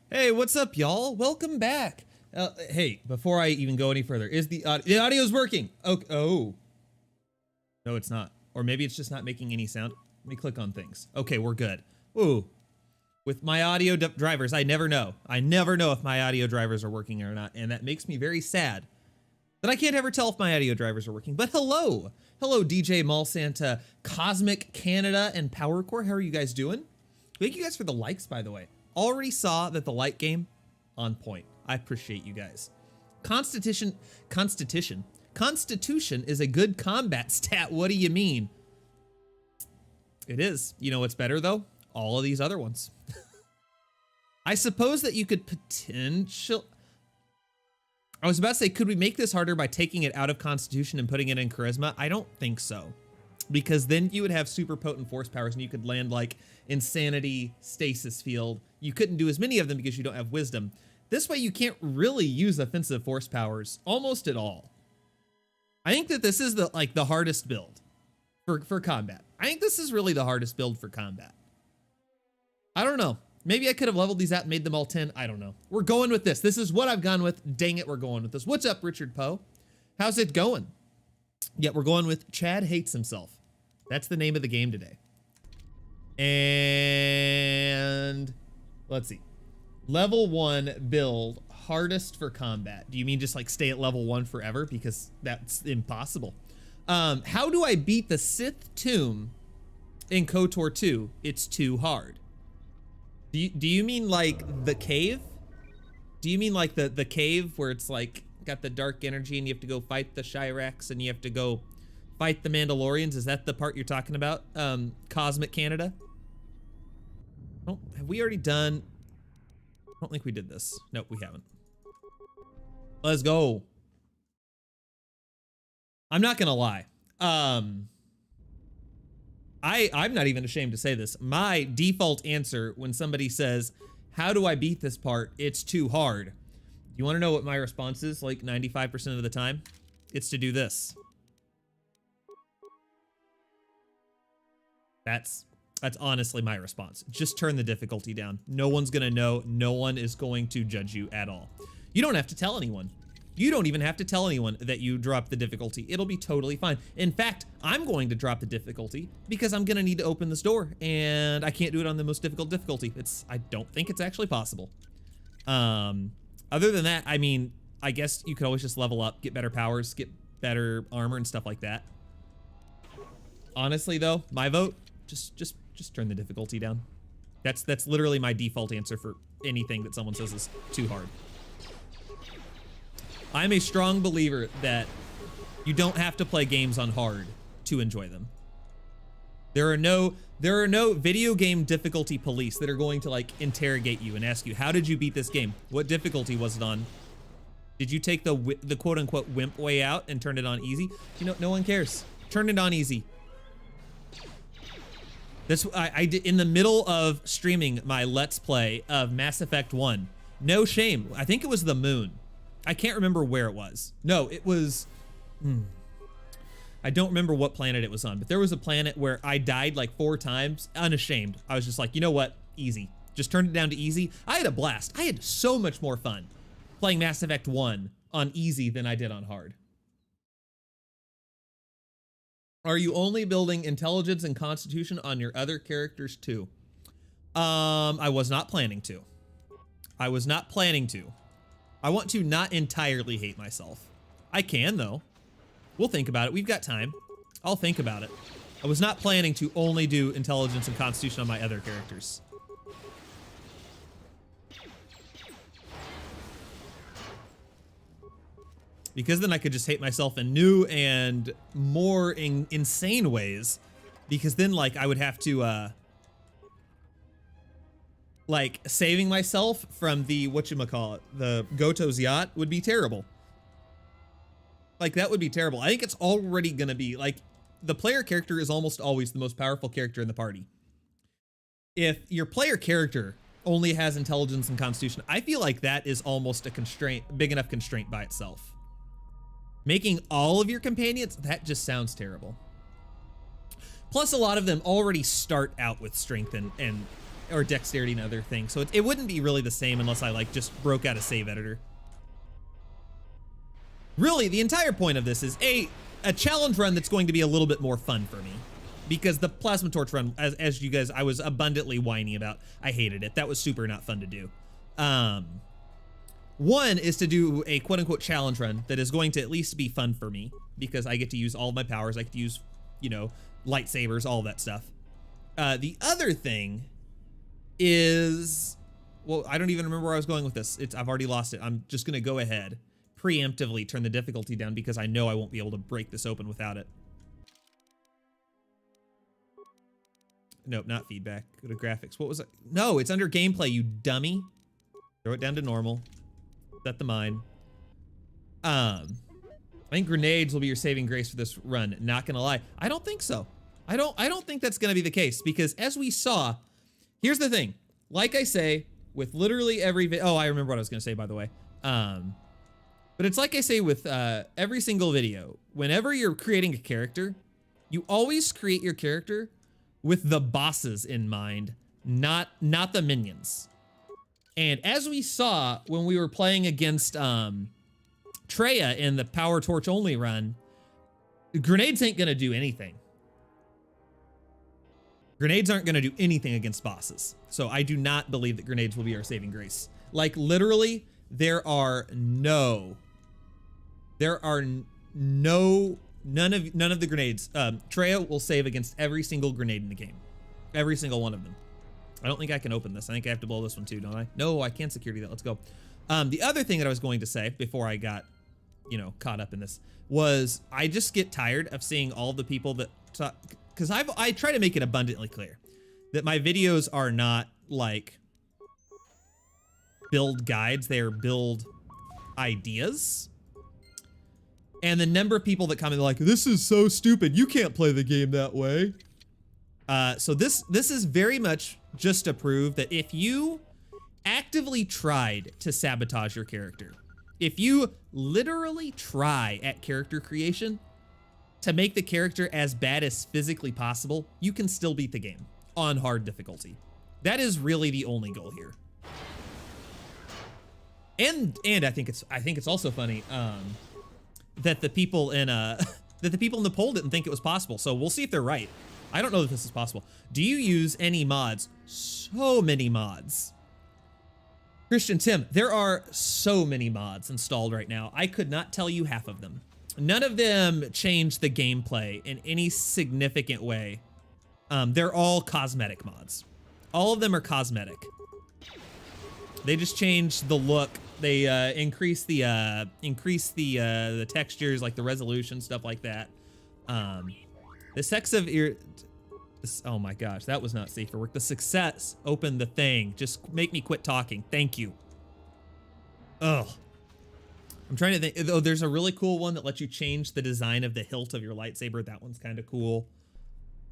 Hey, what's up, y'all? Welcome back. Hey, before I even go any further, is the audio's working? Oh, no, it's not. Or maybe it's just not making any sound. Let me click on things. Okay, we're good. Ooh, with my audio drivers. I never know. I never know if my audio drivers are working or not, and that makes me very sad that I can't ever tell if my audio drivers are working. But hello. Hello, DJ Mall Santa, Cosmic Canada, and Powercore. How are you guys doing? Thank you guys for the likes, by the way. Already saw that the light game, on point. I appreciate you guys. Constitution is a good combat stat. What do you mean? It is. You know what's better, though? All of these other ones. I suppose that you could I was about to say, could we make this harder by taking it out of Constitution and putting it in Charisma? I don't think so. Because then you would have super potent force powers and you could land like Insanity, Stasis Field. You couldn't do as many of them because you don't have Wisdom. This way you can't really use offensive force powers almost at all. I think that this is the hardest build for combat. I think this is really the hardest build for combat. I don't know. Maybe I could have leveled these out and made them all 10. I don't know. We're going with this. This is what I've gone with. Dang it, we're going with this. What's up, Richard Poe? How's it going? Yeah, we're going with Chad Hates Himself. That's the name of the game today. And let's see. Level 1 build, hardest for combat. Do you mean just like stay at level 1 forever? Because that's impossible. How do I beat the Sith Tomb in KOTOR 2? It's too hard. Do you mean like the cave? Do you mean like the cave where it's like got the dark energy and you have to go fight the Shiraks and you have to go fight the Mandalorians? Is that the part you're talking about? Cosmic Canada? Oh, have we already done? I don't think we did this. Nope, we haven't. Let's go. I'm not gonna lie. I'm not even ashamed to say this. My default answer when somebody says, how do I beat this part? It's too hard. You want to know what my response is like 95% of the time? It's to do this. That's honestly my response. Just turn the difficulty down. No one's gonna know. No one is going to judge you at all. You don't have to tell anyone. You don't even have to tell anyone that you dropped the difficulty. It'll be totally fine. In fact, I'm going to drop the difficulty because I'm gonna need to open this door and I can't do it on the most difficult difficulty. I don't think it's actually possible. Other than that, I mean, I guess you could always just level up, get better powers, get better armor and stuff like that. Honestly though, my vote, just turn the difficulty down. That's literally my default answer for anything that someone says is too hard. I'm a strong believer that you don't have to play games on hard to enjoy them. There are no video game difficulty police that are going to like interrogate you and ask you, how did you beat this game? What difficulty was it on? Did you take the quote unquote wimp way out and turn it on easy? You know, no one cares. Turn it on easy. I did in the middle of streaming my Let's Play of Mass Effect 1. No shame. I think it was the moon. I can't remember where it was. No, it was, I don't remember what planet it was on, but there was a planet where I died like 4 times, unashamed. I was just like, you know what? Easy. Just turned it down to easy. I had a blast. I had so much more fun playing Mass Effect 1 on easy than I did on hard. Are you only building intelligence and constitution on your other characters too? I was not planning to. I was not planning to. I want to not entirely hate myself. I can though. We'll think about it. We've got time. I'll think about it. I was not planning to only do intelligence and constitution on my other characters. Because then I could just hate myself in new and more insane ways. Because then like I would have to like saving myself from the whatchamacallit, the Goto's yacht would be terrible. Like that would be terrible. I think it's already gonna be like the player character is almost always the most powerful character in the party. If your player character only has intelligence and constitution, I feel like that is almost a constraint, big enough constraint by itself. Making all of your companions, that just sounds terrible. Plus a lot of them already start out with strength and or dexterity and other things. So it wouldn't be really the same unless I like just broke out a save editor. Really, the entire point of this is a challenge run that's going to be a little bit more fun for me. because the plasma torch run, as you guys, I was abundantly whiny about. I hated it. That was super not fun to do. One is to do a quote unquote challenge run that is going to at least be fun for me because I get to use all of my powers. I get to use, you know, lightsabers, all that stuff. The other thing is, well, I don't even remember where I was going with this. I've already lost it. I'm just gonna go ahead, preemptively turn the difficulty down because I know I won't be able to break this open without it. Nope, not feedback. Go to graphics. What was it? No, it's under gameplay, you dummy. Throw it down to normal. Set the mine. I think grenades will be your saving grace for this run. Not gonna lie. I don't think so. I don't think that's gonna be the case because as we saw, here's the thing. Like I say, with literally every oh, I remember what I was gonna say, by the way. But it's like I say with every single video, whenever you're creating a character, you always create your character with the bosses in mind, not the minions. And as we saw when we were playing against Treya in the power torch only run, grenades ain't gonna do anything. Grenades aren't gonna do anything against bosses. So I do not believe that grenades will be our saving grace. Like literally, none of the grenades. Treya will save against every single grenade in the game. Every single one of them. I don't think I can open this. I think I have to blow this one too, don't I? No, I can't security that. Let's go. The other thing that I was going to say before I got, you know, caught up in this was I just get tired of seeing all the people that talk, because I try to make it abundantly clear that my videos are not like build guides, they're build ideas. And the number of people that come in like, this is so stupid, you can't play the game that way. So this is very much just to prove that if you actively tried to sabotage your character, if you literally try at character creation to make the character as bad as physically possible, you can still beat the game on hard difficulty. That is really the only goal here. And I think it's also funny that the people in the poll didn't think it was possible. So we'll see if they're right. I don't know if this is possible. Do you use any mods? So many mods. Christian Tim, there are so many mods installed right now. I could not tell you half of them. None of them change the gameplay in any significant way. They're all cosmetic mods. All of them are cosmetic. They just change the look. They increase the textures, like the resolution, stuff like that. The sex of oh my gosh, that was not safe for work. The success opened the thing. Just make me quit talking. Thank you. Ugh. I'm trying to think. Oh, there's a really cool one that lets you change the design of the hilt of your lightsaber. That one's kind of cool.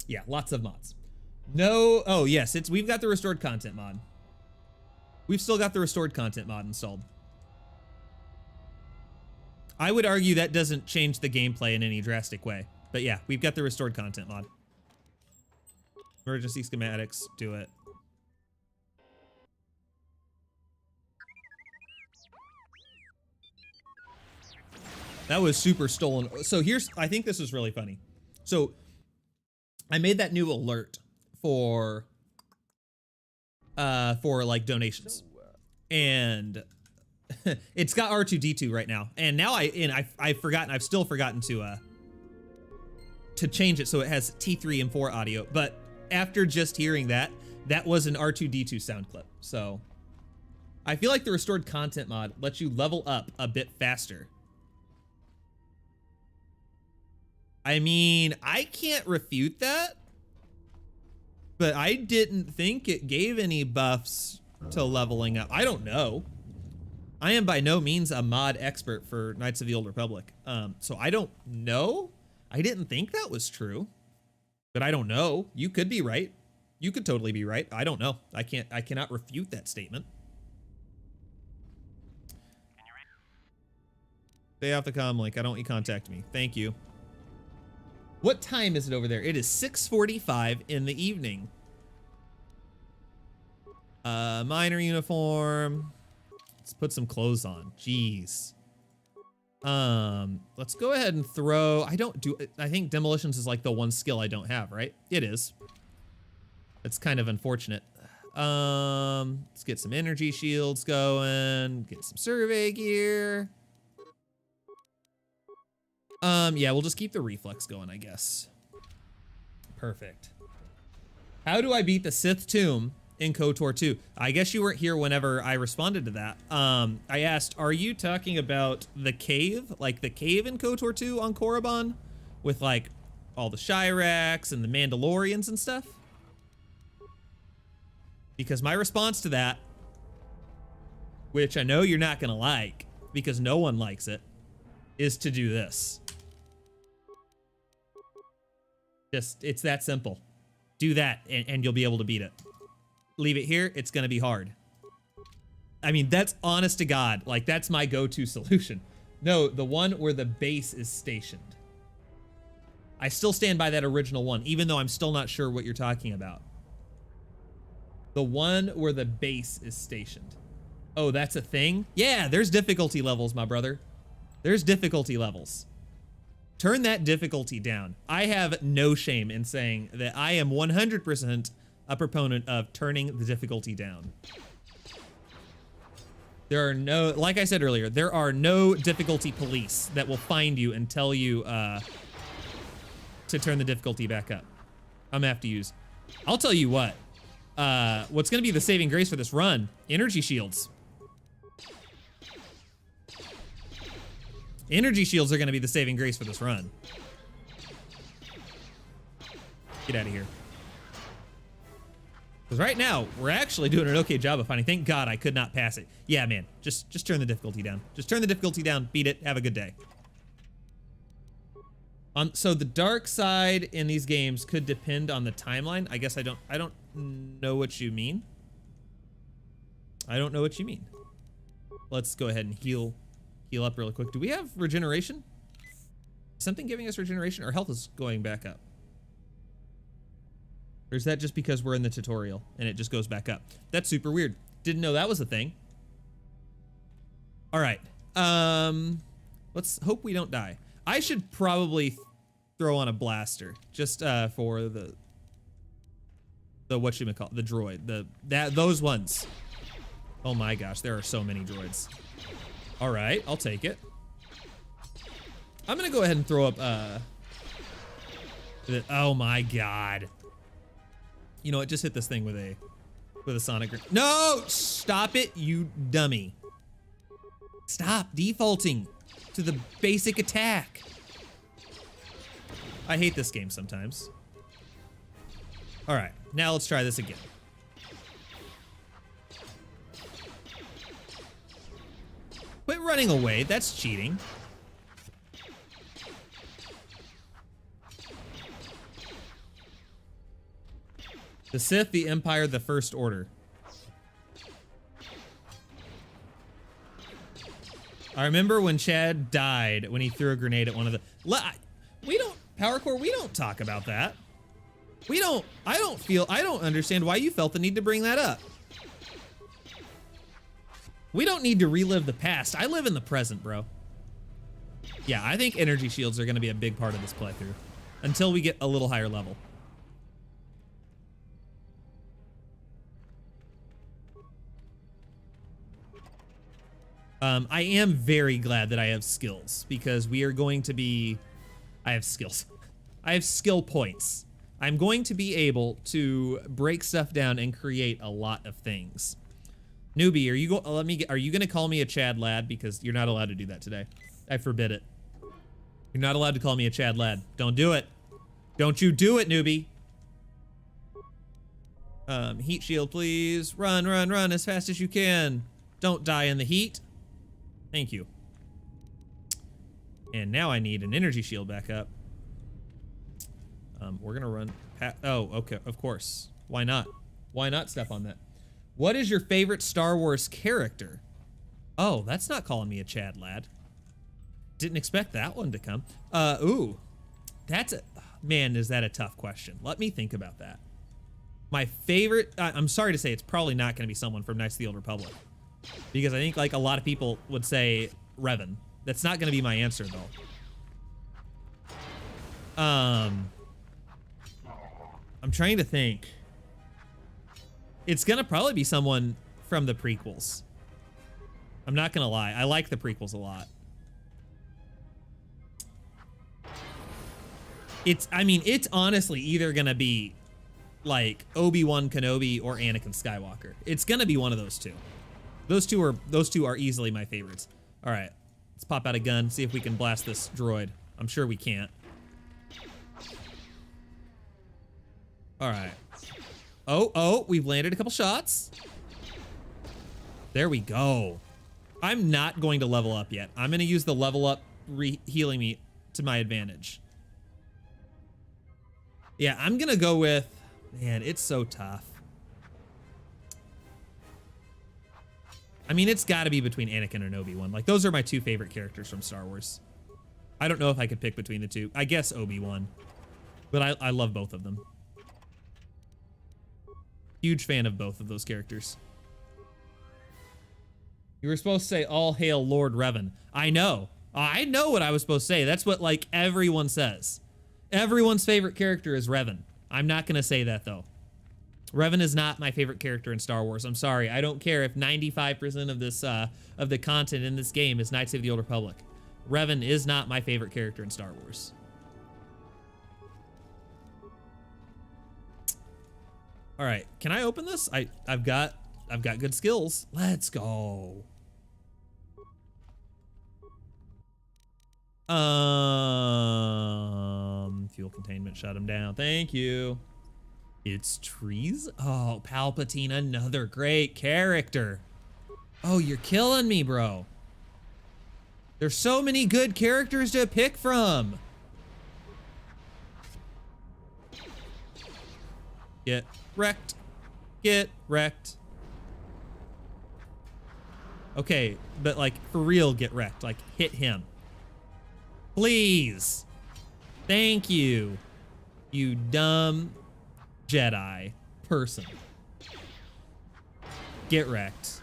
Yeah, lots of mods. No, oh yes, we've got the restored content mod. We've still got the restored content mod installed. I would argue that doesn't change the gameplay in any drastic way. But yeah, we've got the restored content mod. Emergency schematics, do it. That was super stolen. So I think this is really funny. So I made that new alert for like donations. And it's got R2-D2 right now. And now I've still forgotten to change it so it has T3 and 4 audio. But after just hearing that was an R2-D2 sound clip. So I feel like the restored content mod lets you level up a bit faster. I mean, I can't refute that, but I didn't think it gave any buffs to leveling up. I don't know. I am by no means a mod expert for Knights of the Old Republic. So I don't know. I didn't think that was true, but I don't know. You could be right. You could totally be right. I don't know. I cannot refute that statement. Stay off the comm link. I don't want you to contact me. Thank you. What time is it over there? It is 6:45 in the evening. Minor uniform. Let's put some clothes on. Jeez. Let's go ahead and throw, I think demolitions is like the one skill I don't have, right? It is. It's kind of unfortunate. Let's get some energy shields going, get some survey gear. Yeah, we'll just keep the reflex going, I guess. Perfect. How do I beat the Sith tomb in KOTOR 2? I guess you weren't here whenever I responded to that. I asked, are you talking about the cave? Like the cave in KOTOR 2 on Korriban? With like all the Shiraks and the Mandalorians and stuff? Because my response to that, which I know you're not gonna like, because no one likes it, is to do this. It's that simple. Do that and you'll be able to beat it. Leave it here, it's gonna be hard. I mean, that's honest to God, like that's my go-to solution. No, the one where the base is stationed. I still stand by that original one, even though I'm still not sure what you're talking about. The one where the base is stationed. Oh, that's a thing? Yeah, there's difficulty levels, my brother. There's difficulty levels. Turn that difficulty down. I have no shame in saying that I am 100% a proponent of turning the difficulty down. There are no, like I said earlier, there are no difficulty police that will find you and tell you to turn the difficulty back up. I'm gonna have to use, I'll tell you what's gonna be the saving grace for this run? Energy shields. Energy shields are gonna be the saving grace for this run. Get out of here. Because right now, we're actually doing an okay job of finding. Thank God I could not pass it. Yeah, man, just turn the difficulty down. Just turn the difficulty down, beat it, have a good day. So the dark side in these games could depend on the timeline. I guess I don't know what you mean. I don't know what you mean. Let's go ahead and heal up really quick. Do we have regeneration? Is something giving us regeneration? Our health is going back up. Or is that just because we're in the tutorial and it just goes back up? That's super weird. Didn't know that was a thing. All right. Let's hope we don't die. I should probably throw on a blaster just for the whatchamacallit, the droid, those ones. Oh my gosh, there are so many droids. All right, I'll take it. I'm gonna go ahead and throw up oh my God. You know what, just hit this thing with a sonic grenade. No, stop it, you dummy. Stop defaulting to the basic attack. I hate this game sometimes. All right, now let's try this again. Quit running away, that's cheating. The Sith, the Empire, the First Order. I remember when Chad died when he threw a grenade at one of the... We don't... Power Core, we don't talk about that. We don't... I don't understand why you felt the need to bring that up. We don't need to relive the past. I live in the present, bro. Yeah, I think energy shields are going to be a big part of this playthrough. Until we get a little higher level. I am very glad that I have skills, because we are going to be... I have skills. I have skill points. I'm going to be able to break stuff down and create a lot of things. Newbie, are you gonna call me a Chad lad? Because you're not allowed to do that today. I forbid it. You're not allowed to call me a Chad lad. Don't do it. Don't you do it, newbie. Heat shield, please. Run, run, run as fast as you can. Don't die in the heat. Thank you. And now I need an energy shield back up. We're gonna run. Oh, okay, of course. Why not? Why not step on that? What is your favorite Star Wars character? Oh, that's not calling me a Chad lad. Didn't expect that one to come. Ooh, that's a, man, is that a tough question. Let me think about that. My favorite, I'm sorry to say, it's probably not gonna be someone from Knights of the Old Republic. Because I think like a lot of people would say Revan. That's not gonna be my answer though. I'm trying to think. It's gonna probably be someone from the prequels. I'm not gonna lie. I like the prequels a lot. I mean, it's honestly either gonna be like Obi-Wan Kenobi or Anakin Skywalker. It's gonna be one of those two. Those two are easily my favorites. All right, let's pop out a gun, see if we can blast this droid. I'm sure we can't. All right. Oh, we've landed a couple shots. There we go. I'm not going to level up yet. I'm gonna use the level up healing me to my advantage. Yeah, I'm gonna go with, man, it's so tough. I mean, it's gotta be between Anakin and Obi-Wan. Like, those are my two favorite characters from Star Wars. I don't know if I could pick between the two. I guess Obi-Wan, but I love both of them. Huge fan of both of those characters. You were supposed to say, all hail Lord Revan. I know what I was supposed to say. That's what, like, everyone says. Everyone's favorite character is Revan. I'm not gonna say that though. Revan is not my favorite character in Star Wars. I'm sorry. I don't care if 95% of this of the content in this game is Knights of the Old Republic. Revan is not my favorite character in Star Wars. All right, can I open this? I've got good skills. Let's go. Fuel containment shut him down. Thank you. It's trees. Oh, Palpatine, another great character. Oh, you're killing me, bro. There's so many good characters to pick from. Get wrecked. Get wrecked. Okay, but like for real, get wrecked. Like hit him. Please. Thank you. You dumb Jedi person. Get wrecked.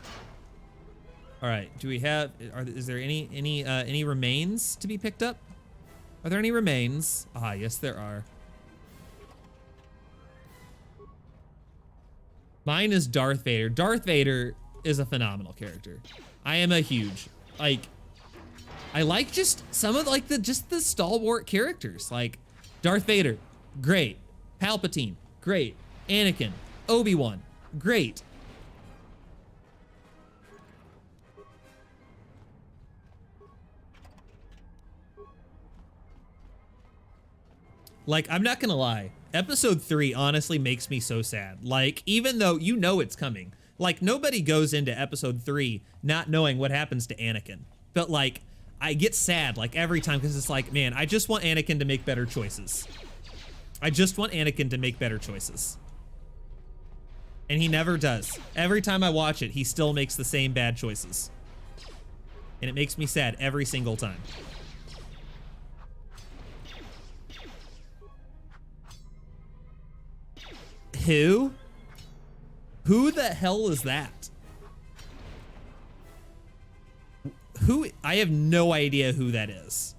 All right, do we have, is there any remains to be picked up? Are there any remains? Ah, yes there are. Mine is Darth Vader. Darth Vader is a phenomenal character. I am a huge, like, I like just some of like the stalwart characters. Like Darth Vader, great. Palpatine, great. Anakin, Obi-Wan, great. Like, I'm not gonna lie, episode 3 honestly makes me so sad. Like, even though you know it's coming, like nobody goes into episode 3 not knowing what happens to Anakin. But like, I get sad like every time because it's like, man, I just want Anakin to make better choices. I just want Anakin to make better choices. And he never does. Every time I watch it, he still makes the same bad choices. And it makes me sad every single time. Who? Who the hell is that? Who? I have no idea who that is.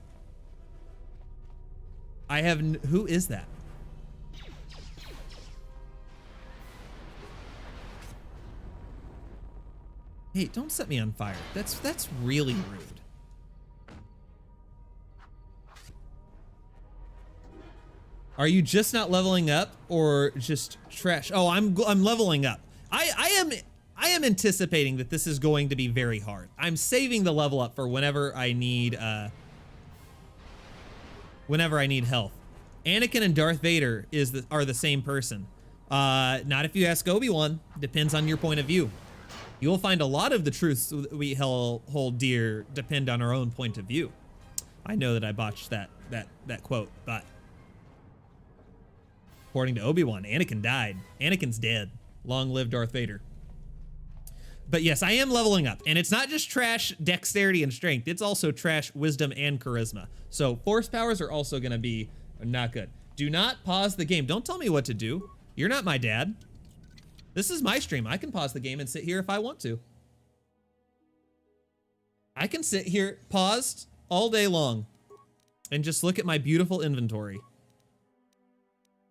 Who is that? Hey, don't set me on fire. That's really rude. Are you just not leveling up or just trash? Oh, I'm leveling up. I am anticipating that this is going to be very hard. I'm saving the level up for whenever I need health. Anakin and Darth Vader are the same person. Not if you ask Obi-Wan. Depends on your point of view. You will find a lot of the truths we hold dear depend on our own point of view. I know that I botched that quote, but according to Obi-Wan, Anakin died. Anakin's dead. Long live Darth Vader. But yes, I am leveling up, and it's not just trash dexterity and strength. It's also trash wisdom and charisma. So force powers are also gonna be not good. Do not pause the game. Don't tell me what to do. You're not my dad. This is my stream. I can pause the game and sit here if I want to. I can sit here paused all day long and just look at my beautiful inventory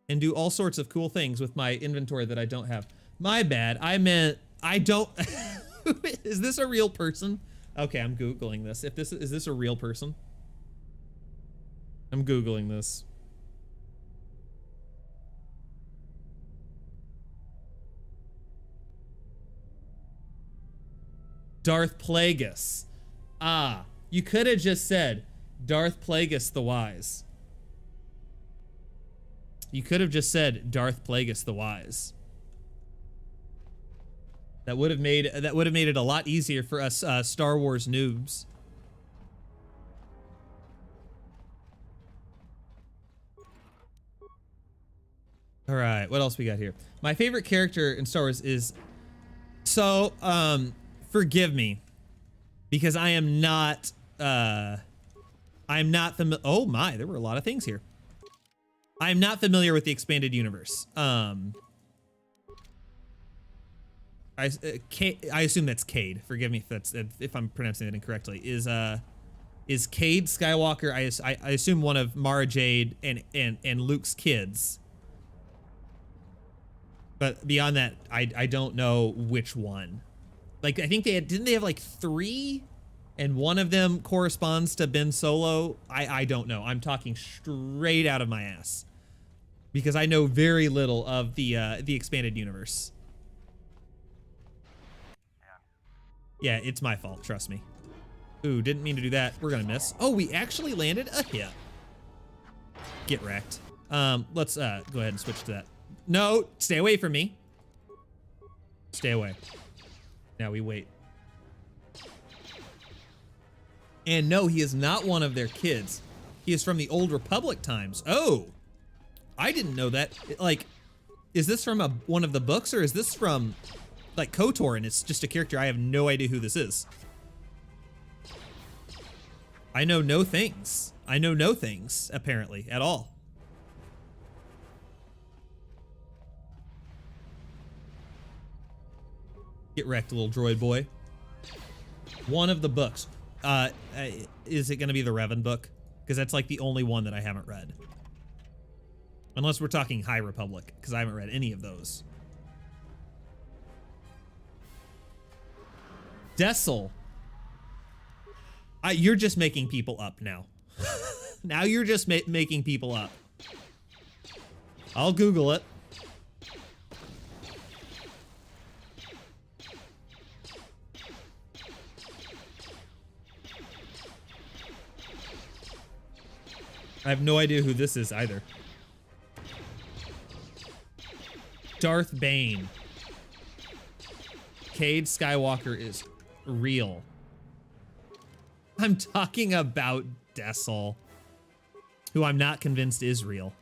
and do all sorts of cool things with my inventory that I don't have. My bad. I meant I don't. Is this a real person? Okay, I'm Googling this. Is this a real person? I'm Googling this. Darth Plagueis. Ah, you could have just said Darth Plagueis the Wise. You could have just said Darth Plagueis the Wise. That would have made it a lot easier for us Star Wars noobs. All right, what else we got here? My favorite character in Star Wars is forgive me because I am not familiar. Oh my, there were a lot of things here. I'm not familiar with the expanded universe. I assume that's Cade. Forgive me if I'm pronouncing that incorrectly. Is Cade Skywalker? I assume one of Mara Jade and Luke's kids. But beyond that, I don't know which one. Like I think didn't they have like 3, and one of them corresponds to Ben Solo. I don't know. I'm talking straight out of my ass because I know very little of the expanded universe. Yeah, it's my fault, trust me. Ooh, didn't mean to do that. We're gonna miss. Oh, we actually landed a hit. Get wrecked. Let's go ahead and switch to that. No, stay away from me. Stay away. Now we wait. And no, he is not one of their kids. He is from the Old Republic times. Oh, I didn't know that. Like, is this from one of the books, or is this from like KOTOR and it's just a character? I have no idea who this is. I know no things. I know no things, apparently, at all. Get wrecked, little droid boy. One of the books. Is it gonna be the Revan book? Because that's like the only one that I haven't read. Unless we're talking High Republic, because I haven't read any of those. Dessel. You're just making people up now. Now you're just making people up. I'll Google it. I have no idea who this is either. Darth Bane. Cade Skywalker is real. I'm talking about Dessel, who I'm not convinced is real.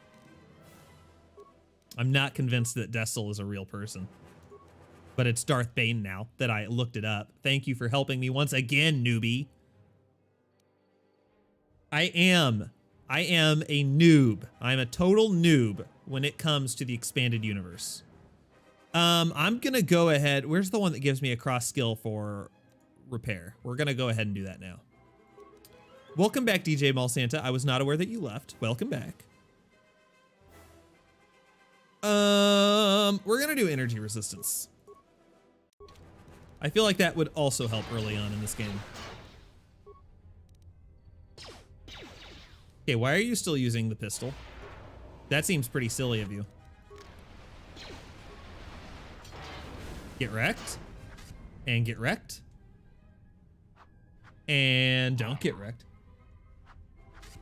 I'm not convinced that Dessel is a real person. But it's Darth Bane now that I looked it up. Thank you for helping me once again, newbie. I am a noob. I'm a total noob when it comes to the expanded universe. I'm gonna go ahead. Where's the one that gives me a cross skill for repair? We're gonna go ahead and do that now. Welcome back, DJ Malsanta. I was not aware that you left. Welcome back. We're gonna do energy resistance. I feel like that would also help early on in this game. Okay, why are you still using the pistol? That seems pretty silly of you. Get wrecked. And get wrecked. And don't get wrecked.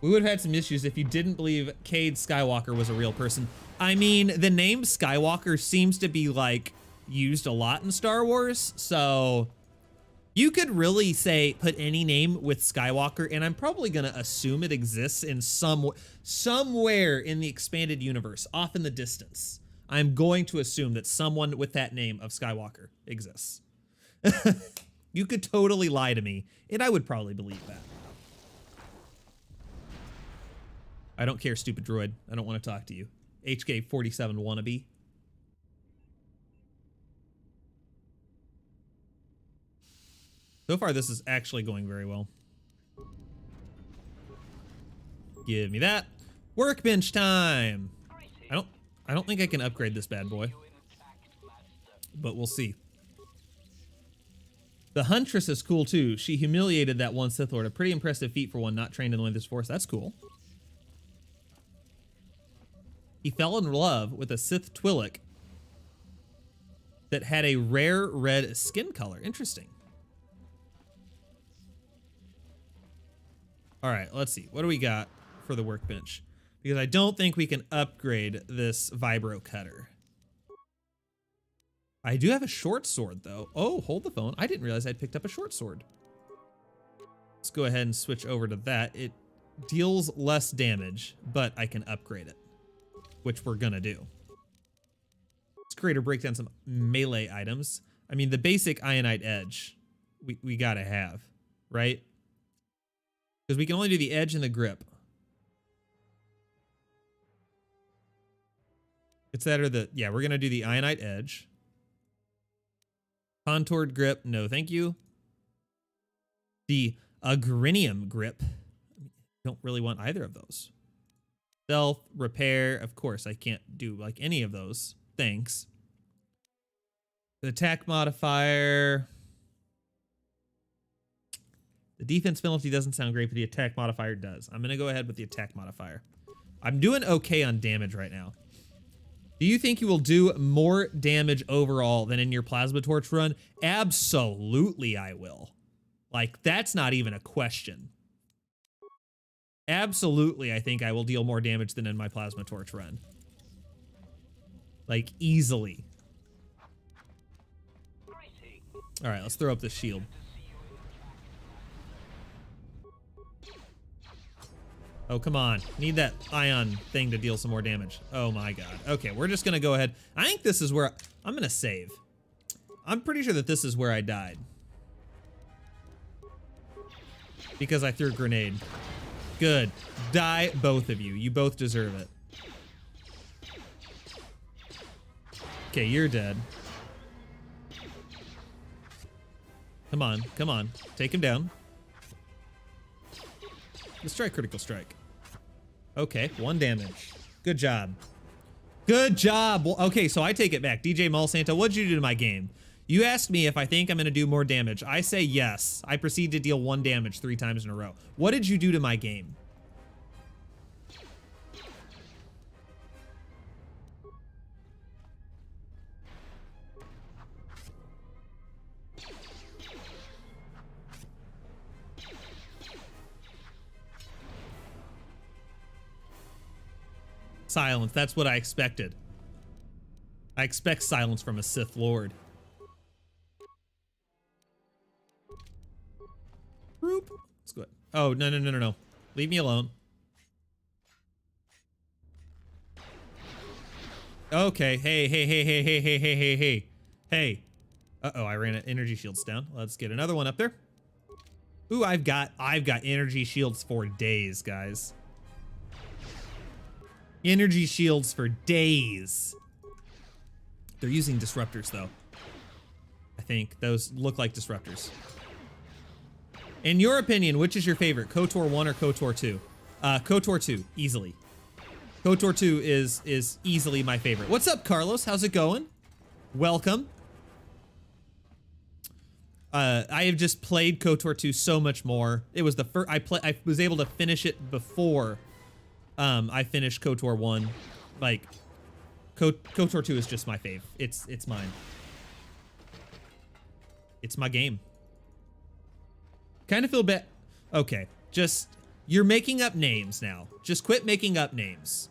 We would have had some issues if you didn't believe Cade Skywalker was a real person. I mean, the name Skywalker seems to be like used a lot in Star Wars, so you could really say put any name with Skywalker, and I'm probably gonna assume it exists in somewhere in the expanded universe, off in the distance. I'm going to assume that someone with that name of Skywalker exists. You could totally lie to me, and I would probably believe that. I don't care, stupid droid. I don't want to talk to you. HK-47 wannabe. So far, this is actually going very well. Give me that. Workbench time. I don't think I can upgrade this bad boy, but we'll see. The Huntress is cool too. She humiliated that one Sith Lord. A pretty impressive feat for one not trained in the way of this force. That's cool. He fell in love with a Sith Twi'lek that had a rare red skin color. Interesting. All right, let's see. What do we got for the workbench? Because I don't think we can upgrade this vibro cutter. I do have a short sword, though. Oh, hold the phone. I didn't realize I'd picked up a short sword. Let's go ahead and switch over to that. It deals less damage, but I can upgrade it, which we're gonna do. Let's create or break down some melee items. I mean, the basic Ionite Edge, we gotta have, right? Because we can only do the edge and the grip. It's that or the, yeah, we're gonna do the Ionite Edge. Contoured grip, no thank you. The Agrinium grip, don't really want either of those. Stealth, repair, of course, I can't do like any of those. Thanks. The attack modifier. The defense penalty doesn't sound great, but the attack modifier does. I'm going to go ahead with the attack modifier. I'm doing okay on damage right now. Do you think you will do more damage overall than in your plasma torch run? Absolutely I will. Like, that's not even a question. Absolutely, I think I will deal more damage than in my plasma torch run. Like, easily. All right, let's throw up the shield. Oh, come on. Need that ion thing to deal some more damage. Oh my god. Okay, we're just gonna go ahead. I think this is where I'm gonna save. I'm pretty sure that this is where I died. Because I threw a grenade. Good. Die, both of you. You both deserve it. Okay, you're dead. Come on, come on. Take him down. Let's try critical strike. Okay, 1 damage. Good job. Good job. Well, okay, so I take it back. DJ Malsanta, what'd you do to my game? You asked me if I think I'm going to do more damage. I say yes. I proceed to deal 1 damage 3 times in a row. What did you do to my game? Silence. That's what I expected. I expect silence from a Sith Lord. Roop. Let's go ahead. Oh, no, no, no, no, no. Leave me alone. Okay. Hey, hey, hey, hey, hey, hey, hey, hey, hey. Hey. Uh-oh, I ran energy shields down. Let's get another one up there. Ooh, I've got energy shields for days, guys. Energy shields for days. They're using disruptors, though. I think those look like disruptors. In your opinion, which is your favorite, KOTOR 1 or KOTOR 2? KOTOR 2, easily. KOTOR 2 is easily my favorite. What's up, Carlos? How's it going? Welcome. I have just played KOTOR 2 so much more. It was the first I was able to finish it before I finished KOTOR 1. Like, KOTOR 2 is just my fave. It's mine. It's my game. Kind of feel bad. Okay, just, you're making up names now. Just quit making up names.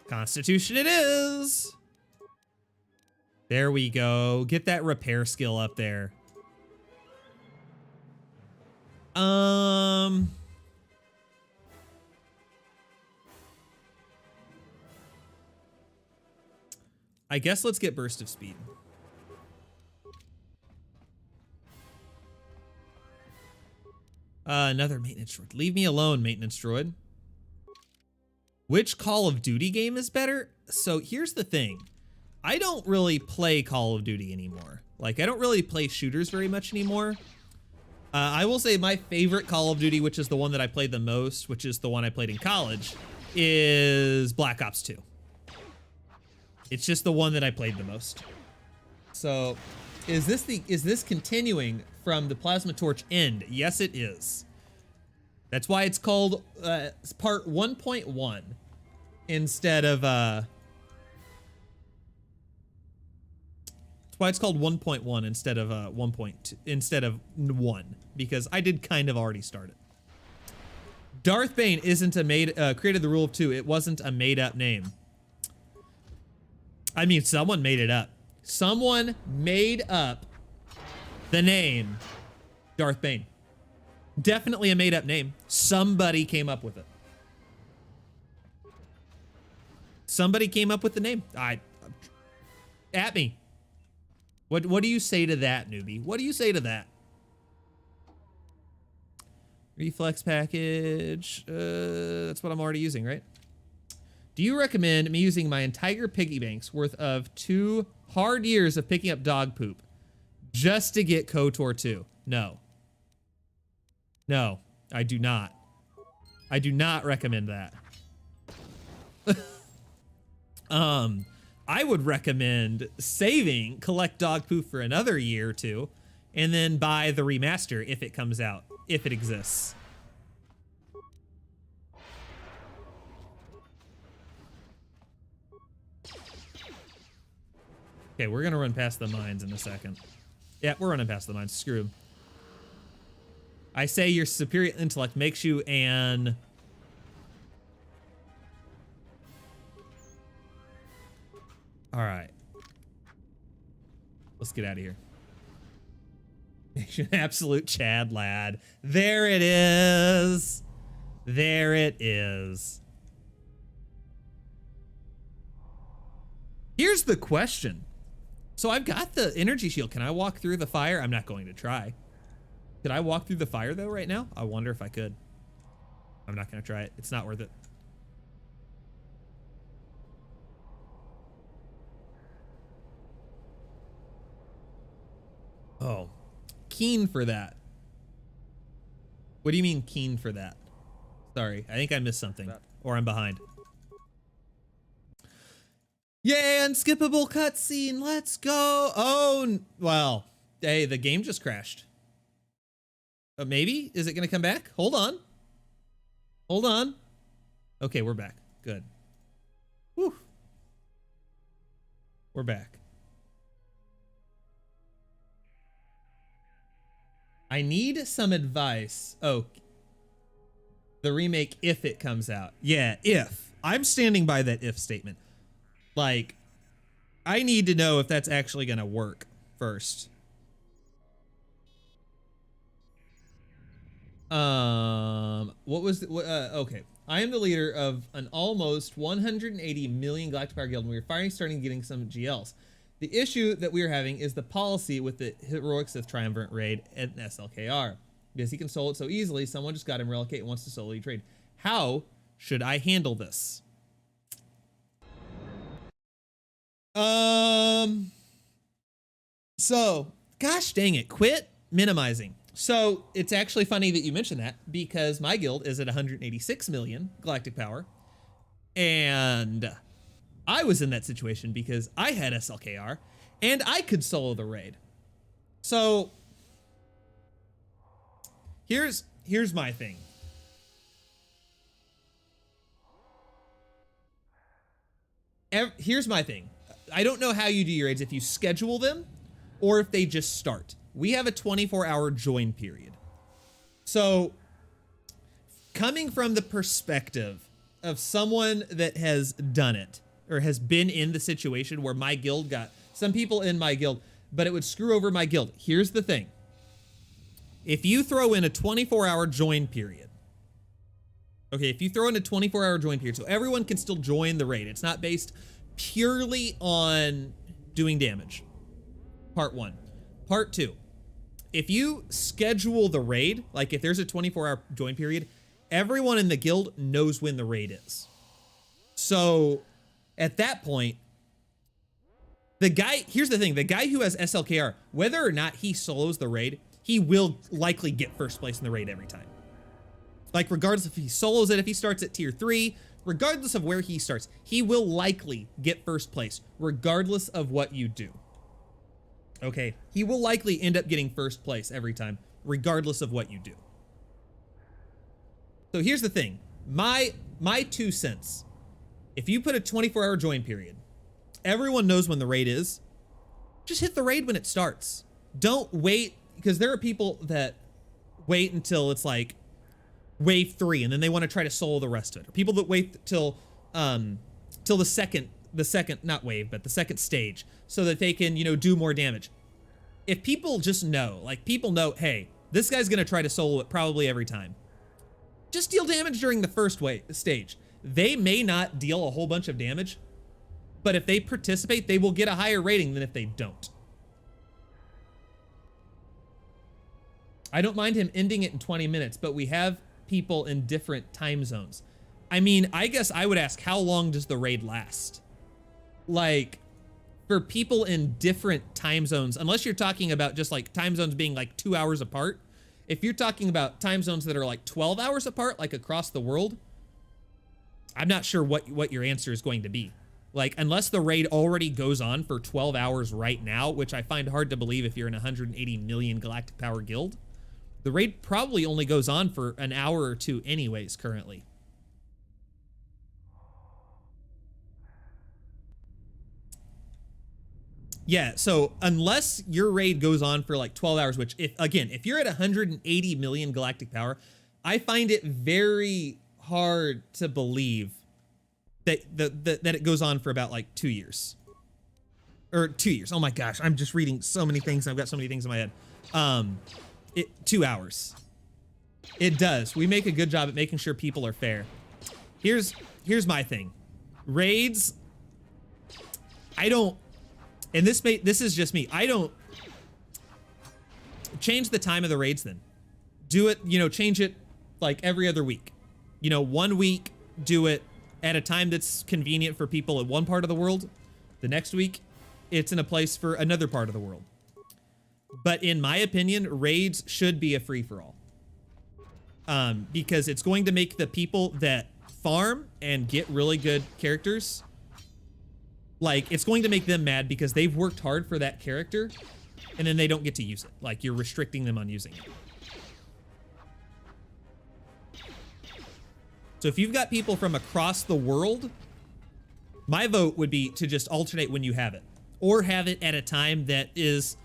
Constitution it is. There we go. Get that repair skill up there. I guess let's get burst of speed. Another maintenance droid. Leave me alone, maintenance droid. Which Call of Duty game is better? So here's the thing. I don't really play Call of Duty anymore. Like, I don't really play shooters very much anymore. I will say my favorite Call of Duty, which is the one that I played the most, which is the one I played in college, is Black Ops 2. It's just the one that I played the most. So, is this continuing from the Plasma Torch end? Yes, it is. That's why it's called part 1.1 instead of that's why it's called 1.1 instead of 1.2 instead of 1, because I did kind of already start it. Darth Bane isn't a created the rule of 2. It wasn't a made up name. I mean, someone made it up. Someone made up the name Darth Bane. Definitely a made up name. Somebody came up with it. Somebody came up with the name. At me. What do you say to that, newbie? What do you say to that? Reflex package. That's what I'm already using, right? Do you recommend me using my entire piggy banks worth of 2 hard years of picking up dog poop just to get KOTOR 2? No. No, I do not. I do not recommend that. I would recommend saving collect dog poop for another year or 2 and then buy the remaster if it comes out, if it exists. Okay, we're gonna run past the mines in a second. Yeah, we're running past the mines. Screw 'em. I say your superior intellect makes you an... All right. Let's get out of here. Makes you an absolute Chad lad. There it is. There it is. Here's the question. So I've got the energy shield. Can I walk through the fire? I'm not going to try. Could I walk through the fire though right now? I wonder if I could. I'm not going to try it. It's not worth it. Oh, keen for that. What do you mean keen for that? Sorry, I think I missed something or I'm behind. Yay, unskippable cutscene. Let's go. Oh, well, hey, the game just crashed. Maybe? Is it going to come back? Hold on. Hold on. Okay, we're back. Good. Whew. We're back. I need some advice. Oh, the remake if it comes out. Yeah, if. I'm standing by that if statement. Like, I need to know if that's actually going to work first. Okay. I am the leader of an almost 180 million Galactic Power Guild, and we are finally starting getting some GLs. The issue that we are having is the policy with the Heroic Sith Triumvirate raid and SLKR. Because he can solo it so easily, someone just got him relocate and wants to solo trade. How should I handle this? So, gosh dang it, quit minimizing. So, it's actually funny that you mentioned that because my guild is at 186 million Galactic Power. And I was in that situation because I had SLKR and I could solo the raid. So here's my thing. Here's my thing. I don't know how you do your raids, if you schedule them or if they just start. We have a 24-hour join period. So coming from the perspective of someone that has done it, or has been in the situation where my guild got some people in my guild, but it would screw over my guild. Here's the thing. If you throw in a 24-hour join period, okay, if you throw in a 24-hour join period, so everyone can still join the raid. It's not based purely on doing damage. Part 1. Part 2. If you schedule the raid, like if there's a 24-hour join period, everyone in the guild knows when the raid is. So at that point, the guy, here's the thing, the guy who has SLKR, whether or not he solos the raid, he will likely get first place in the raid every time. Like, regardless if he solos it, if he starts at tier 3, regardless of where he starts, he will likely get first place, regardless of what you do. Okay, he will likely end up getting first place every time, regardless of what you do. So here's the thing, my 2 cents. If you put a 24-hour join period, everyone knows when the raid is. Just hit the raid when it starts. Don't wait, because there are people that wait until it's like wave 3 and then they want to try to solo the rest of it. Or people that wait till the second not wave, but the second stage, so that they can, you know, do more damage. If people just know, like people know, hey, this guy's gonna try to solo it probably every time, just deal damage during the first stage. They may not deal a whole bunch of damage, but if they participate, they will get a higher rating than if they don't. I don't mind him ending it in 20 minutes, but we have people in different time zones. I mean, I guess I would ask, how long does the raid last? Like, for people in different time zones, unless you're talking about just like time zones being like 2 hours apart, if you're talking about time zones that are like 12 hours apart, like across the world, I'm not sure what your answer is going to be. Like, unless the raid already goes on for 12 hours right now, which I find hard to believe if you're in a 180 million galactic power guild, the raid probably only goes on for an hour or 2 anyways currently. Yeah, so unless your raid goes on for like 12 hours, which if you're at 180 million galactic power, I find it very hard to believe that it goes on for about like 2 years. Or 2 years. Oh my gosh, I'm just reading so many things. I've got so many things in my head. 2 hours. It does. We make a good job at making sure people are fair. Here's my thing. Raids, I don't, and this is just me. I don't change the time of the raids then. Do it, you know, change it like every other week. You know, 1 week, do it at a time that's convenient for people in one part of the world. The next week, it's in a place for another part of the world. But in my opinion, raids should be a free-for-all. Because it's going to make the people that farm and get really good characters, like, it's going to make them mad because they've worked hard for that character and then they don't get to use it. Like, you're restricting them on using it. So if you've got people from across the world, my vote would be to just alternate when you have it, or have it at a time that is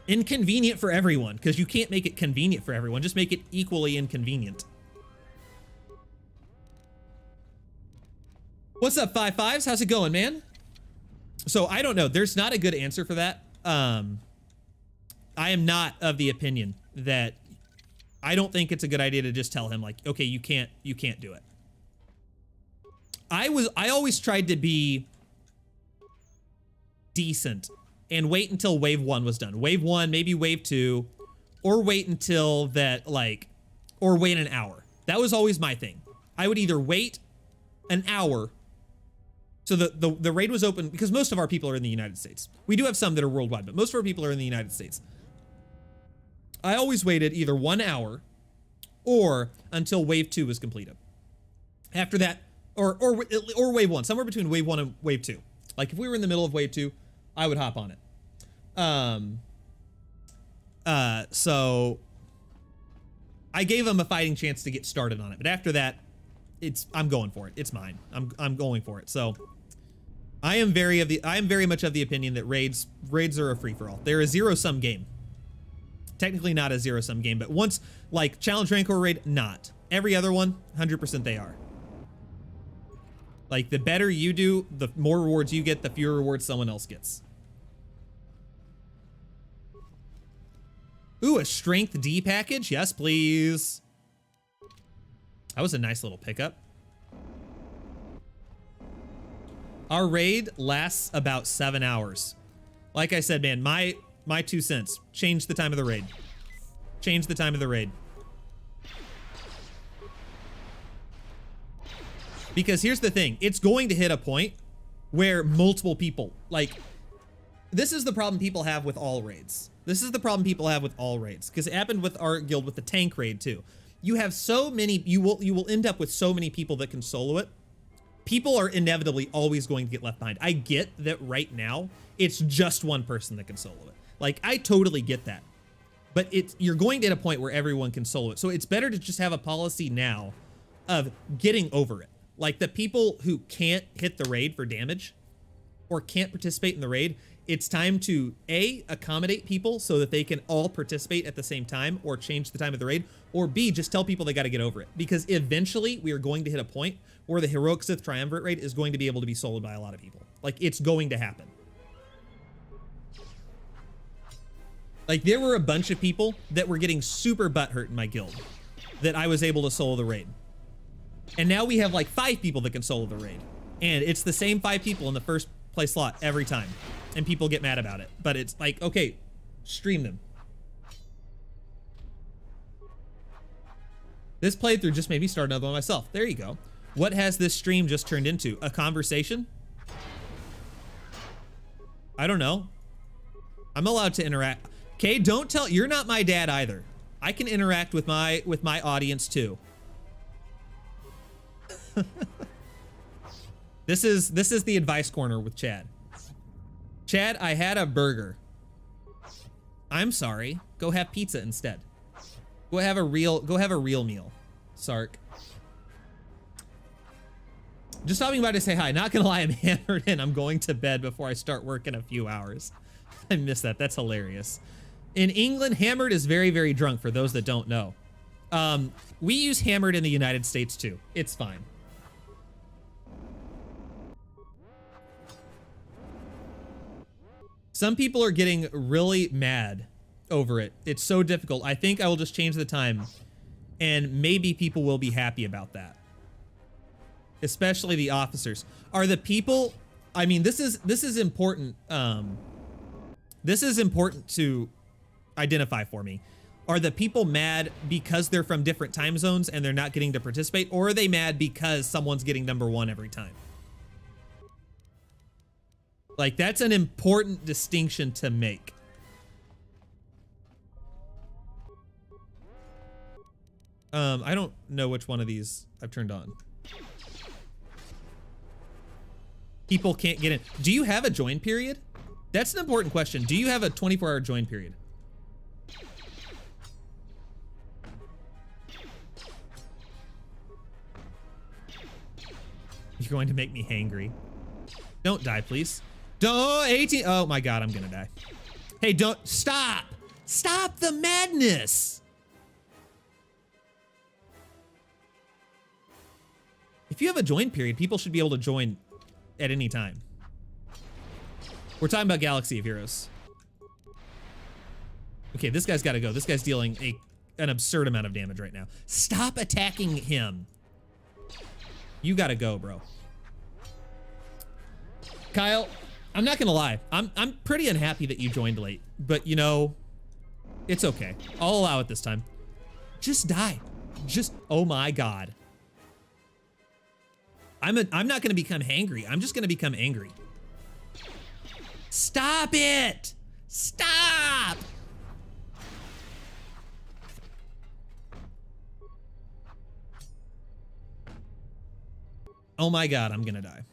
inconvenient for everyone, because you can't make it convenient for everyone. Just make it equally inconvenient. What's up, 5-5s? How's it going, man? So I don't know. There's not a good answer for that. I am not of the opinion that, I don't think it's a good idea to just tell him like, okay, you can't do it. I always tried to be decent and wait until wave 1 was done. Wave 1, maybe wave 2, or wait until that, like, or wait an hour. That was always my thing. I would either wait an hour, so the raid was open, because most of our people are in the United States. We do have some that are worldwide, but most of our people are in the United States. I always waited either 1 hour or until wave 2 was completed. After that, or wave 1, somewhere between wave 1 and wave 2. Like, if we were in the middle of wave 2, I would hop on it. So I gave him a fighting chance to get started on it, but after that, I'm going for it. It's mine. I'm going for it. So I am very much of the opinion that raids are a free-for-all. They're a zero-sum game. Technically not a zero-sum game, but once, like, Challenge Rancor raid, not. Every other one, 100% they are. Like, the better you do, the more rewards you get, the fewer rewards someone else gets. Ooh, a Strength D package? Yes, please. That was a nice little pickup. Our raid lasts about 7 hours. Like I said, man, my 2 cents. Change the time of the raid. Change the time of the raid. Because here's the thing. It's going to hit a point where multiple people, like, this is the problem people have with all raids. This is the problem people have with all raids, because it happened with our guild with the tank raid too. You have so many, you will end up with so many people that can solo it. People are inevitably always going to get left behind. I get that right now, it's just one person that can solo it. Like, I totally get that. But you're going to hit a point where everyone can solo it. So it's better to just have a policy now of getting over it. Like, the people who can't hit the raid for damage or can't participate in the raid, it's time to A, accommodate people so that they can all participate at the same time or change the time of the raid, or B, just tell people they got to get over it. Because eventually we are going to hit a point where the Heroic Sith Triumvirate raid is going to be able to be soloed by a lot of people. Like, it's going to happen. Like, there were a bunch of people that were getting super butthurt in my guild that I was able to solo the raid. And now we have like 5 people that can solo the raid. And it's the same 5 people in the first place slot every time. And people get mad about it. But it's like, okay, stream them. This playthrough just made me start another one myself. There you go. What has this stream just turned into? A conversation? I don't know. I'm allowed to interact. Okay, don't tell, you're not my dad either. I can interact with my audience too. This is the advice corner with Chad. Chad, I had a burger. I'm sorry. Go have pizza instead. Go have a real meal. Sark. Just stopping by to say hi. Not gonna lie, I'm hammered and I'm going to bed before I start work in a few hours. I miss that. That's hilarious. In England, hammered is very, very drunk, for those that don't know. We use hammered in the United States too. It's fine. Some people are getting really mad over it. It's so difficult. I think I will just change the time and maybe people will be happy about that. Especially the officers. Are the people, I mean, this is important. This is important to identify for me. Are the people mad because they're from different time zones and they're not getting to participate? Or are they mad because someone's getting #1 every time? Like, that's an important distinction to make. I don't know which one of these I've turned on. People can't get in. Do you have a join period? That's an important question. Do you have a 24-hour join period? You're going to make me hangry. Don't die, please. Don't, 18. Oh my God, I'm gonna die. Hey, don't, stop. Stop the madness. If you have a join period, people should be able to join at any time. We're talking about Galaxy of Heroes. Okay, this guy's gotta go. This guy's dealing an absurd amount of damage right now. Stop attacking him. You gotta go, bro. Kyle, I'm not gonna lie. I'm pretty unhappy that you joined late, but you know, it's okay. I'll allow it this time. Just die. Just, oh my God. I'm not gonna become hangry. I'm just gonna become angry. Stop it! Stop! Oh my God, I'm gonna die.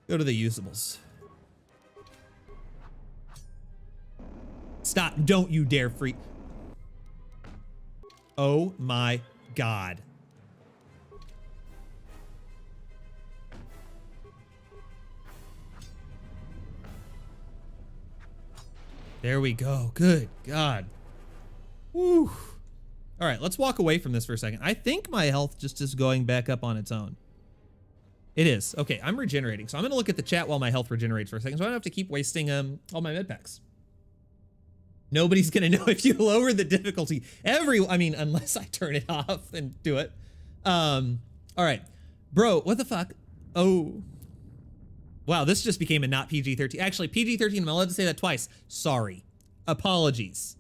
Go to the usables. Stop, don't you dare freak. Oh my God. There we go, good God. Woo. All right, let's walk away from this for a second. I think my health just is going back up on its own. It is. Okay, I'm regenerating. So I'm going to look at the chat while my health regenerates for a second, so I don't have to keep wasting all my med packs. Nobody's going to know if you lower the difficulty. I mean, unless I turn it off and do it. All right. Bro, what the fuck? Oh. Wow, this just became a not PG-13. Actually, PG-13, I'm allowed to say that twice. Sorry. Apologies.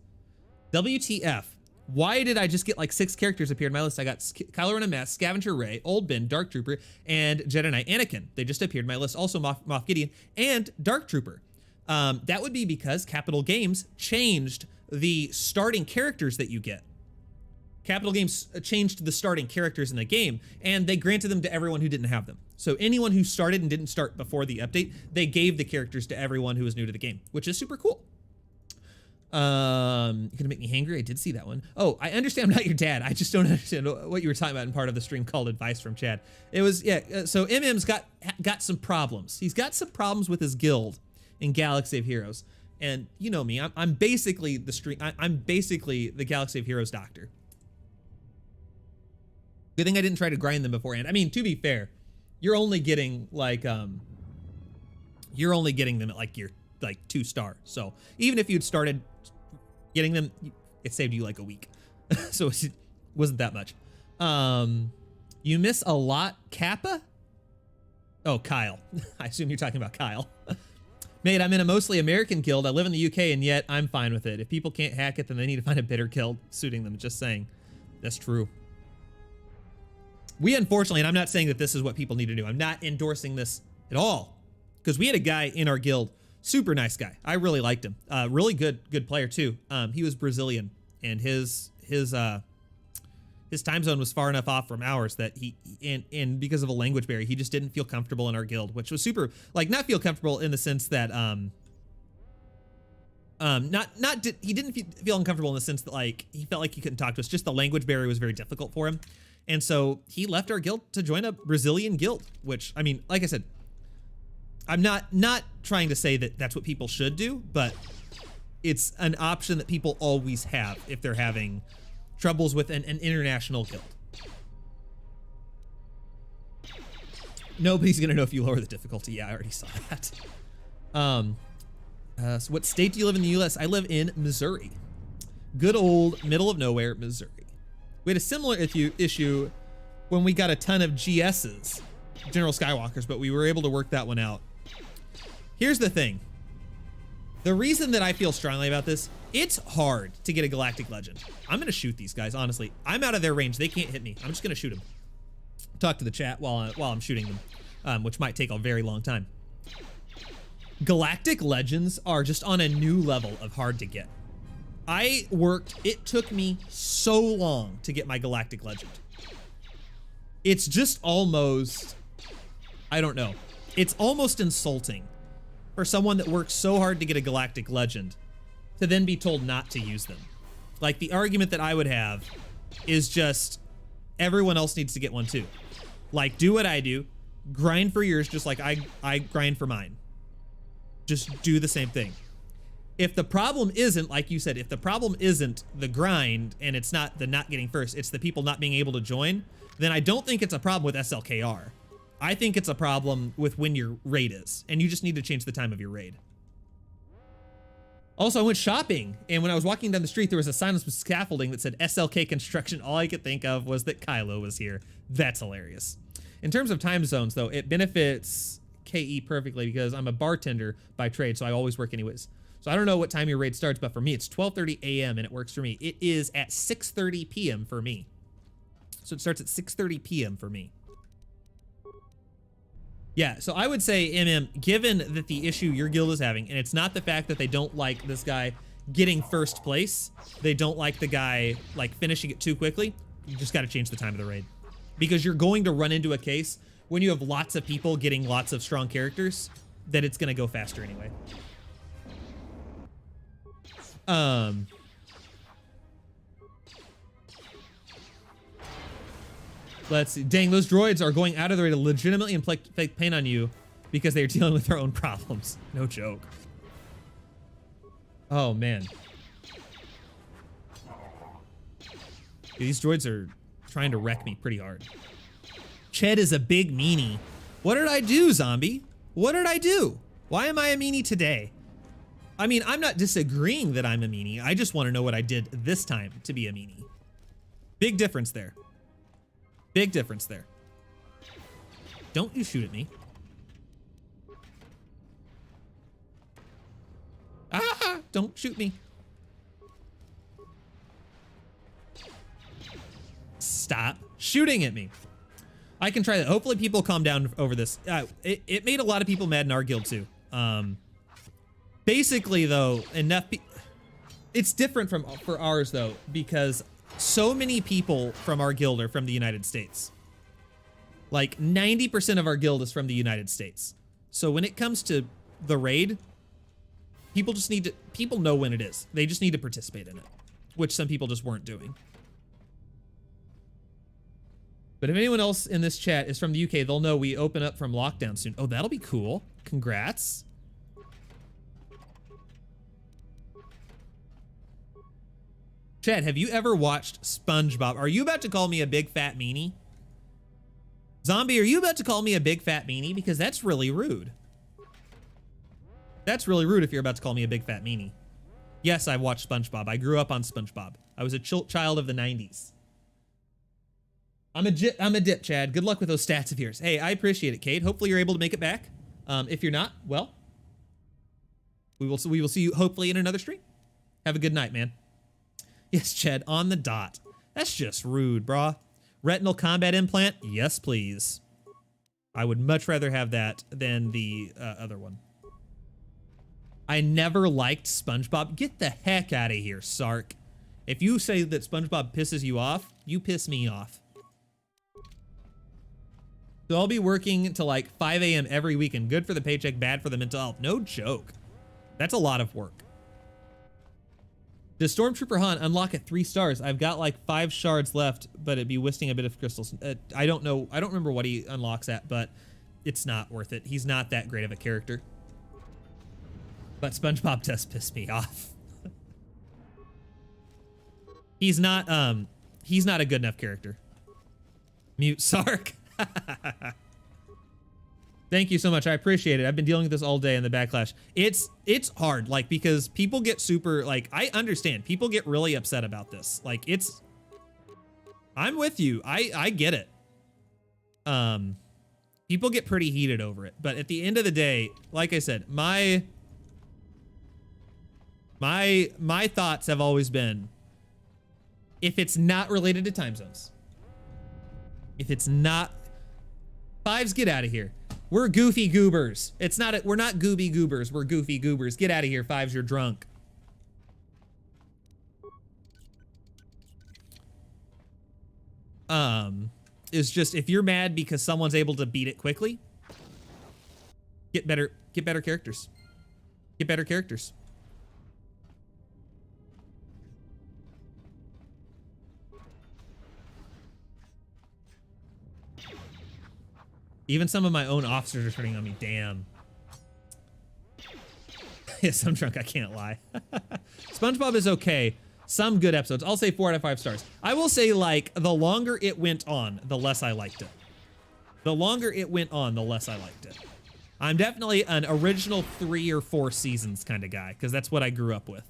WTF. Why did I just get like 6 characters appear in my list? I got Kylo Ren and Mass, Scavenger Rey, Old Ben, Dark Trooper, and Jedi Knight Anakin. They just appeared in my list. Also Moff Gideon and Dark Trooper. That would be because Capital Games changed the starting characters that you get. Capital Games changed the starting characters in the game, and they granted them to everyone who didn't have them. So anyone who started and didn't start before the update, they gave the characters to everyone who was new to the game, which is super cool. You're gonna make me hangry? I did see that one. Oh, I understand I'm not your dad. I just don't understand what you were talking about in part of the stream called Advice from Chad. It was, yeah, so MM's got some problems. He's got some problems with his guild in Galaxy of Heroes. And you know me, I'm basically I'm basically the Galaxy of Heroes doctor. Good thing I didn't try to grind them beforehand. I mean, to be fair, you're only getting like, you're only getting them at like your 2-star. So even if you'd started getting them, it saved you like a week. So it wasn't that much. You miss a lot, Kappa? Oh, Kyle. I assume you're talking about Kyle. Mate, I'm in a mostly American guild. I live in the UK and yet I'm fine with it. If people can't hack it, then they need to find a better guild suiting them. Just saying. That's true. We unfortunately, and I'm not saying that this is what people need to do. I'm not endorsing this at all. Because we had a guy in our guild, super nice guy. I really liked him. Really good player too. He was Brazilian, and his time zone was far enough off from ours that and because of a language barrier, he just didn't feel comfortable in our guild, which was super, like, not feel comfortable in the sense that he didn't feel uncomfortable in the sense that, like, he felt like he couldn't talk to us. Just the language barrier was very difficult for him. And so he left our guild to join a Brazilian guild, which, I mean, like I said, I'm not trying to say that that's what people should do, but it's an option that people always have if they're having troubles with an international guild. Nobody's gonna know if you lower the difficulty. Yeah, I already saw that. So what state do you live in the US? I live in Missouri. Good old middle of nowhere, Missouri. We had a similar issue when we got a ton of GSs, General Skywalkers, but we were able to work that one out. Here's the thing. The reason that I feel strongly about this, it's hard to get a Galactic Legend. I'm gonna shoot these guys, honestly. I'm out of their range. They can't hit me. I'm just gonna shoot them. Talk to the chat while I'm shooting them, which might take a very long time. Galactic Legends are just on a new level of hard to get. It took me so long to get my Galactic Legend. It's just almost, I don't know. It's almost insulting for someone that works so hard to get a Galactic Legend to then be told not to use them. Like, the argument that I would have is just everyone else needs to get one too. Like, do what I do, grind for yours just like I grind for mine. Just do the same thing. If the problem isn't, like you said, if the problem isn't the grind and it's not the not getting first, it's the people not being able to join, then I don't think it's a problem with SLKR. I think it's a problem with when your raid is, and you just need to change the time of your raid. Also, I went shopping, and when I was walking down the street, there was a sign with scaffolding that said SLK Construction. All I could think of was that Kylo was here. That's hilarious. In terms of time zones, though, it benefits KE perfectly because I'm a bartender by trade, so I always work anyways. So I don't know what time your raid starts, but for me, it's 12:30 a.m. and it works for me. It is at 6:30 p.m. for me. So it starts at 6:30 p.m. for me. Yeah, so I would say, MM, given that the issue your guild is having, and it's not the fact that they don't like this guy getting first place, they don't like the guy, like, finishing it too quickly, you just got to change the time of the raid. Because you're going to run into a case when you have lots of people getting lots of strong characters that it's going to go faster anyway. Let's see. Dang, those droids are going out of their way to legitimately inflict fake pain on you because they're dealing with their own problems. No joke. Oh, man. These droids are trying to wreck me pretty hard. Ched is a big meanie. What did I do, zombie? What did I do? Why am I a meanie today? I mean, I'm not disagreeing that I'm a meanie. I just want to know what I did this time to be a meanie. Big difference there. Big difference there. Don't you shoot at me. Ah! Don't shoot me. Stop shooting at me. I can try that. Hopefully people calm down over this. It made a lot of people mad in our guild too. Basically, though, it's different for ours, though, because so many people from our guild are from the United States. Like 90% of our guild is from the United States. So when it comes to the raid, people know when it is. They just need to participate in it, which some people just weren't doing. But if anyone else in this chat is from the UK, they'll know we open up from lockdown soon. Oh, that'll be cool. Congrats. Chat, have you ever watched SpongeBob? Are you about to call me a big fat meanie? Zombie, are you about to call me a big fat meanie? Because that's really rude. That's really rude if you're about to call me a big fat meanie. Yes, I watched SpongeBob. I grew up on SpongeBob. I was a child of the 90s. I'm a dip, Chad. Good luck with those stats of yours. Hey, I appreciate it, Kate. Hopefully you're able to make it back. If you're not, well, we will see you hopefully in another stream. Have a good night, man. Yes, Chad, on the dot. That's just rude, brah. Retinal combat implant? Yes, please. I would much rather have that than the other one. I never liked SpongeBob. Get the heck out of here, Sark. If you say that SpongeBob pisses you off, you piss me off. So I'll be working till like 5 a.m. every weekend. Good for the paycheck, bad for the mental health. No joke. That's a lot of work. Does Stormtrooper Han unlock at 3 stars? I've got like 5 shards left, but it'd be wasting a bit of crystals. I don't know. I don't remember what he unlocks at, but it's not worth it. He's not that great of a character. But SpongeBob does piss me off. He's not a good enough character. Mute Sark. Thank you so much. I appreciate it. I've been dealing with this all day in the backlash. It's hard, like, because people get super, like, I understand. People get really upset about this. Like, I'm with you. I get it. People get pretty heated over it. But at the end of the day, like I said, my thoughts have always been, if it's not related to time zones, if it's not, Fives, get out of here. We're goofy goobers. We're not gooby goobers. We're goofy goobers. Get out of here, Fives. You're drunk. It's just, if you're mad because someone's able to beat it quickly, get better characters. Get better characters. Even some of my own officers are turning on me. Damn. Yes, I'm drunk. I can't lie. SpongeBob is okay. Some good episodes. I'll say 4 out of 5 stars. I will say, like, the longer it went on, the less I liked it. The longer it went on, the less I liked it. I'm definitely an original 3 or 4 seasons kind of guy, because that's what I grew up with.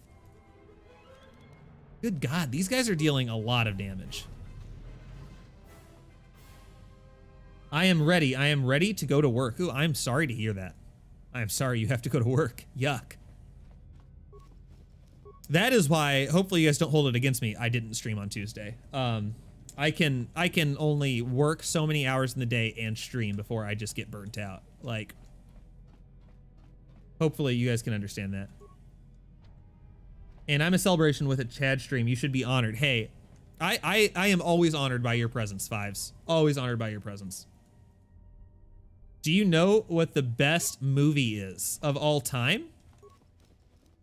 Good God, these guys are dealing a lot of damage. I am ready. I am ready to go to work. Ooh, I'm sorry to hear that. I'm sorry you have to go to work. Yuck. That is why, hopefully you guys don't hold it against me, I didn't stream on Tuesday. I can only work so many hours in the day and stream before I just get burnt out. Like, hopefully you guys can understand that. And I'm a celebration with a Chad stream. You should be honored. Hey, I am always honored by your presence, Fives. Always honored by your presence. Do you know what the best movie is of all time?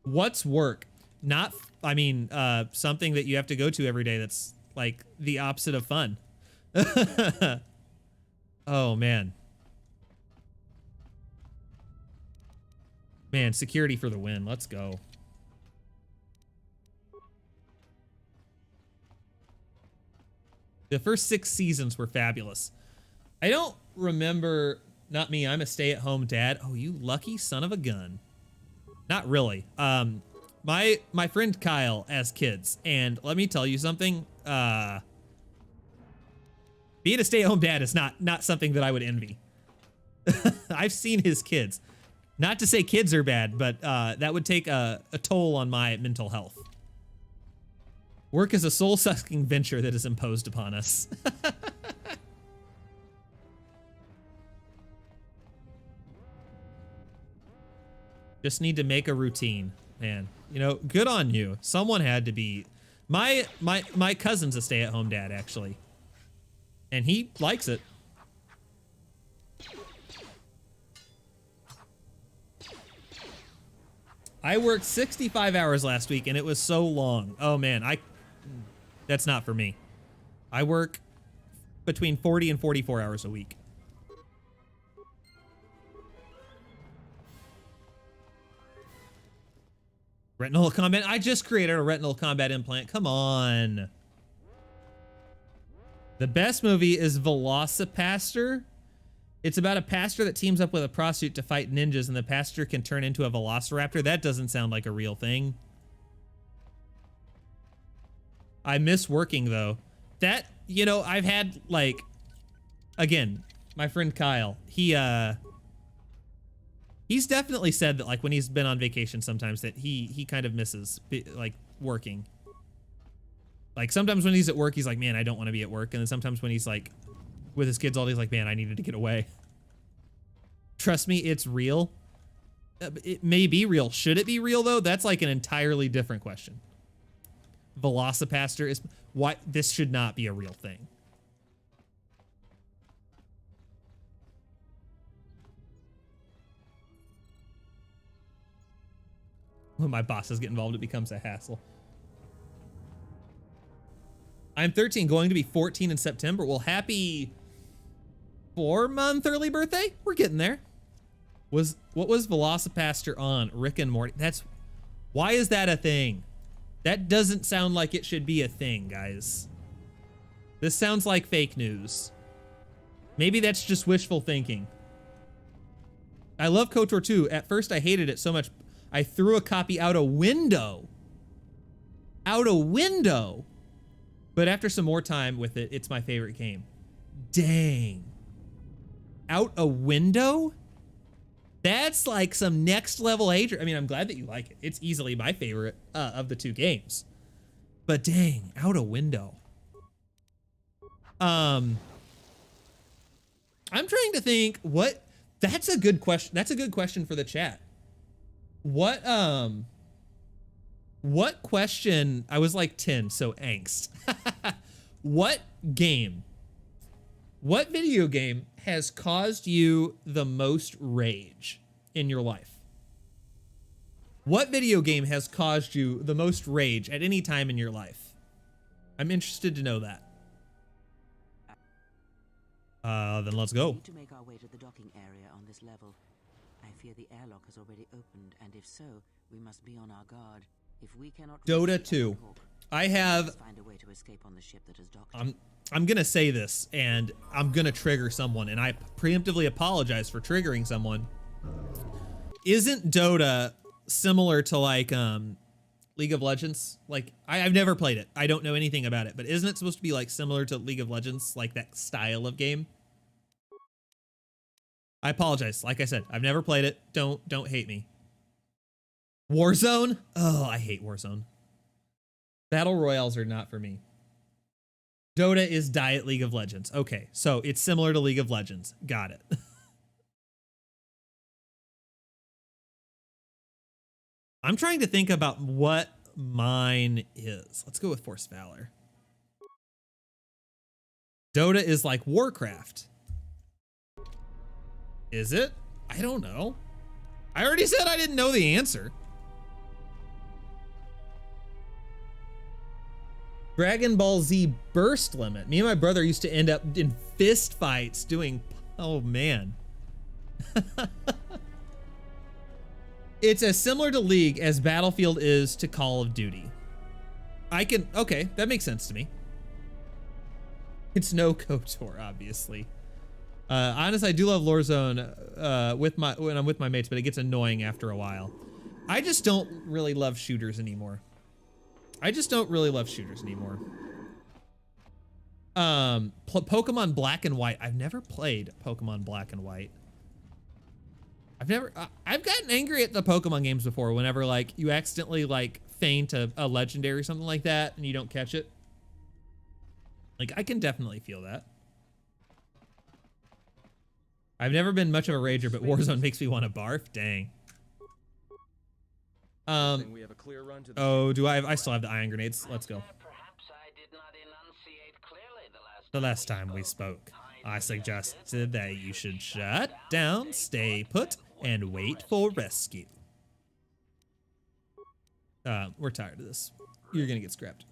What's work? Not, I mean, something that you have to go to every day that's like the opposite of fun. Oh, man. Man, security for the win. Let's go. The first 6 seasons were fabulous. I don't remember, not me, I'm a stay-at-home dad. Oh, you lucky son of a gun. Not really. My friend Kyle has kids, and let me tell you something. Being a stay-at-home dad is not something that I would envy. I've seen his kids. Not to say kids are bad, but that would take a toll on my mental health. Work is a soul-sucking venture that is imposed upon us. Just need to make a routine, man. You know, good on you. Someone had to be. My cousin's a stay-at-home dad, actually. And he likes it. I worked 65 hours last week and it was so long. Oh man, that's not for me. I work between 40 and 44 hours a week. Retinal combat. I just created a retinal combat implant. Come on. The best movie is Velocipaster. It's about a pastor that teams up with a prostitute to fight ninjas, and the pastor can turn into a velociraptor. That doesn't sound like a real thing. I miss working, though. That, you know, I've had, like, again, my friend Kyle, he's definitely said that, like, when he's been on vacation sometimes that he kind of misses, like, working. Like, sometimes when he's at work, he's like, man, I don't want to be at work. And then sometimes when he's, like, with his kids all day, he's like, man, I needed to get away. Trust me, it's real. It may be real. Should it be real, though? That's, like, an entirely different question. Velocipaster is... Why? This should not be a real thing. When my bosses get involved, it becomes a hassle. I'm 13, going to be 14 in September. Well, happy 4-month early birthday. We're getting there. What was Velocipaster on? Rick and Morty. Why is that a thing? That doesn't sound like it should be a thing, guys. This sounds like fake news. Maybe that's just wishful thinking. I love KOTOR 2. At first, I hated it so much, I threw a copy out a window. Out a window. But after some more time with it, it's my favorite game. Dang. Out a window? That's like some next level age. I mean, I'm glad that you like it. It's easily my favorite of the two games. But dang, out a window. I'm trying to think what... That's a good question. That's a good question for the chat. What question... I was like 10, so angst. What video game has caused you the most rage in your life? What video game has caused you the most rage at any time in your life? I'm interested to know that. Then let's go. We need to make our way to the docking area on this level. I fear the airlock has already opened, and if so, we must be on our guard. If we cannot Dota 2. I have... Find a way to escape on the ship that is docked. I'm gonna say this, and I'm gonna trigger someone, and I preemptively apologize for triggering someone. Isn't Dota similar to, like, League of Legends? Like, I've never played it. I don't know anything about it, but isn't it supposed to be, like, similar to League of Legends? Like, that style of game? I apologize. Like I said, I've never played it. Don't hate me. Warzone? Oh, I hate Warzone. Battle Royales are not for me. Dota is Diet League of Legends. Okay, so it's similar to League of Legends. Got it. I'm trying to think about what mine is. Let's go with Force Valor. Dota is like Warcraft. Is it? I don't know. I already said I didn't know the answer. Dragon Ball Z burst limit. Me and my brother used to end up in fist fights doing, oh man. It's as similar to League as Battlefield is to Call of Duty. Okay, that makes sense to me. It's no KOTOR, obviously. Honestly, I do love Warzone when I'm with my mates, but it gets annoying after a while. I just don't really love shooters anymore. Pokemon Black and White. I've never played Pokemon Black and White. I've gotten angry at the Pokemon games before whenever, like, you accidentally, like, feint a legendary or something like that and you don't catch it. Like, I can definitely feel that. I've never been much of a rager, but Warzone makes me want to barf. Dang. We have a clear run to the Oh, do I still have the ion grenades. Let's go. Perhaps I did not enunciate clearly The last time we spoke, I suggested that you should shut down, stay put, and wait for rescue. We're tired of this. You're gonna get scrapped.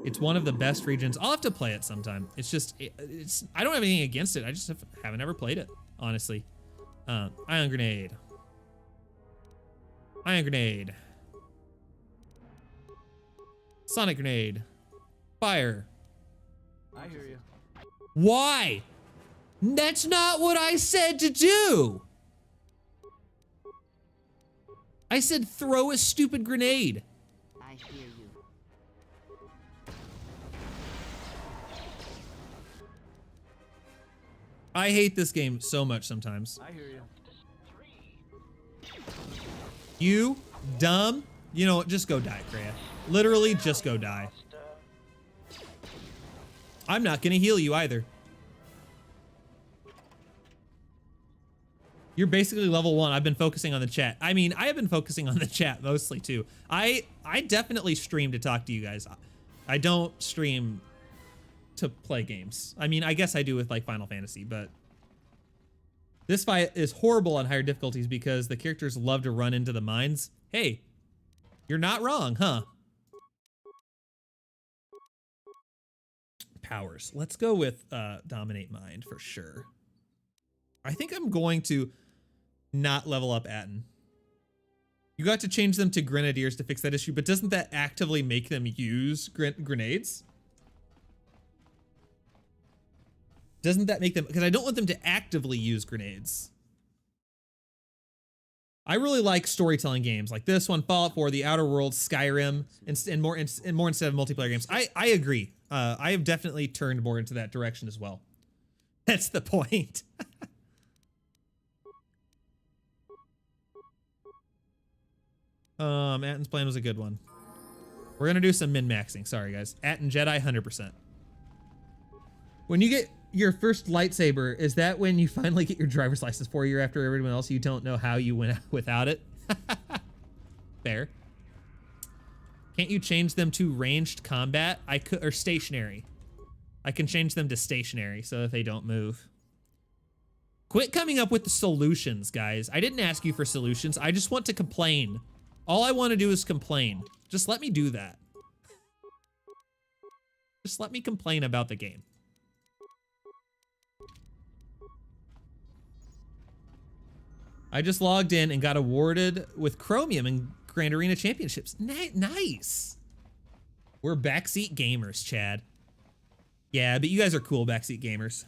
It's one of the best regions. I'll have to play it sometime. It's just, I don't have anything against it. I just haven't ever played it, honestly. Ion grenade. Ion grenade. Sonic grenade. Fire. I hear you. Why? That's not what I said to do. I said throw a stupid grenade. I hear you. I hate this game so much sometimes. I hear you. You dumb. You know what? Just go die, Kreia. Literally, just go die. I'm not gonna heal you either. You're basically level 1. I've been focusing on the chat. I mean, I have been focusing on the chat mostly too. I definitely stream to talk to you guys. I don't stream to play games. I mean, I guess I do with like Final Fantasy, but this fight is horrible on higher difficulties because the characters love to run into the mines. Hey, you're not wrong, huh? Powers. Let's go with Dominate Mind for sure. I think I'm going to not level up Atten. You got to change them to Grenadiers to fix that issue, but doesn't that actively make them use grenades? Doesn't that make them, because I don't want them to actively use grenades. I really like storytelling games like this one, Fallout 4, The Outer Worlds, Skyrim, and more instead of multiplayer games. I agree. I have definitely turned more into that direction as well. That's the point. Atten's plan was a good one. We're gonna do some min-maxing. Sorry, guys. Atten Jedi, 100%. When you get your first lightsaber, is that when you finally get your driver's license 4 years after everyone else? You don't know how you went out without it? Fair. Can't you change them to ranged combat? I could, or stationary. I can change them to stationary so that they don't move. Quit coming up with the solutions, guys. I didn't ask you for solutions. I just want to complain. All I want to do is complain. Just let me do that. Just let me complain about the game. I just logged in and got awarded with Chromium in Grand Arena Championships. Nice. We're backseat gamers, Chad. Yeah, but you guys are cool backseat gamers.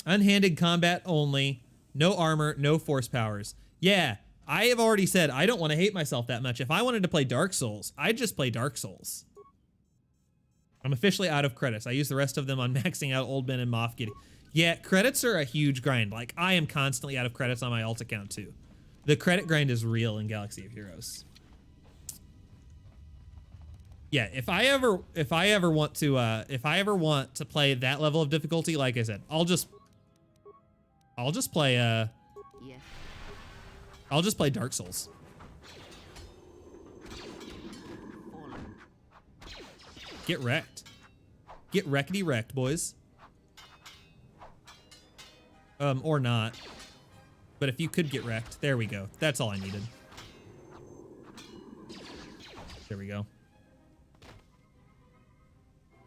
Unhanded combat only. No armor, no force powers. Yeah, I have already said I don't want to hate myself that much. If I wanted to play Dark Souls, I'd just play Dark Souls. I'm officially out of credits. I use the rest of them on maxing out Old Ben and Moff Gideon. Yeah, credits are a huge grind. Like, I am constantly out of credits on my alt account too. The credit grind is real in Galaxy of Heroes. Yeah, if I ever want to play that level of difficulty, like I said, I'll just play I'll just play Dark Souls. Get wrecked. Get wreckety wrecked, boys. Or not. But if you could get wrecked, there we go. That's all I needed. There we go.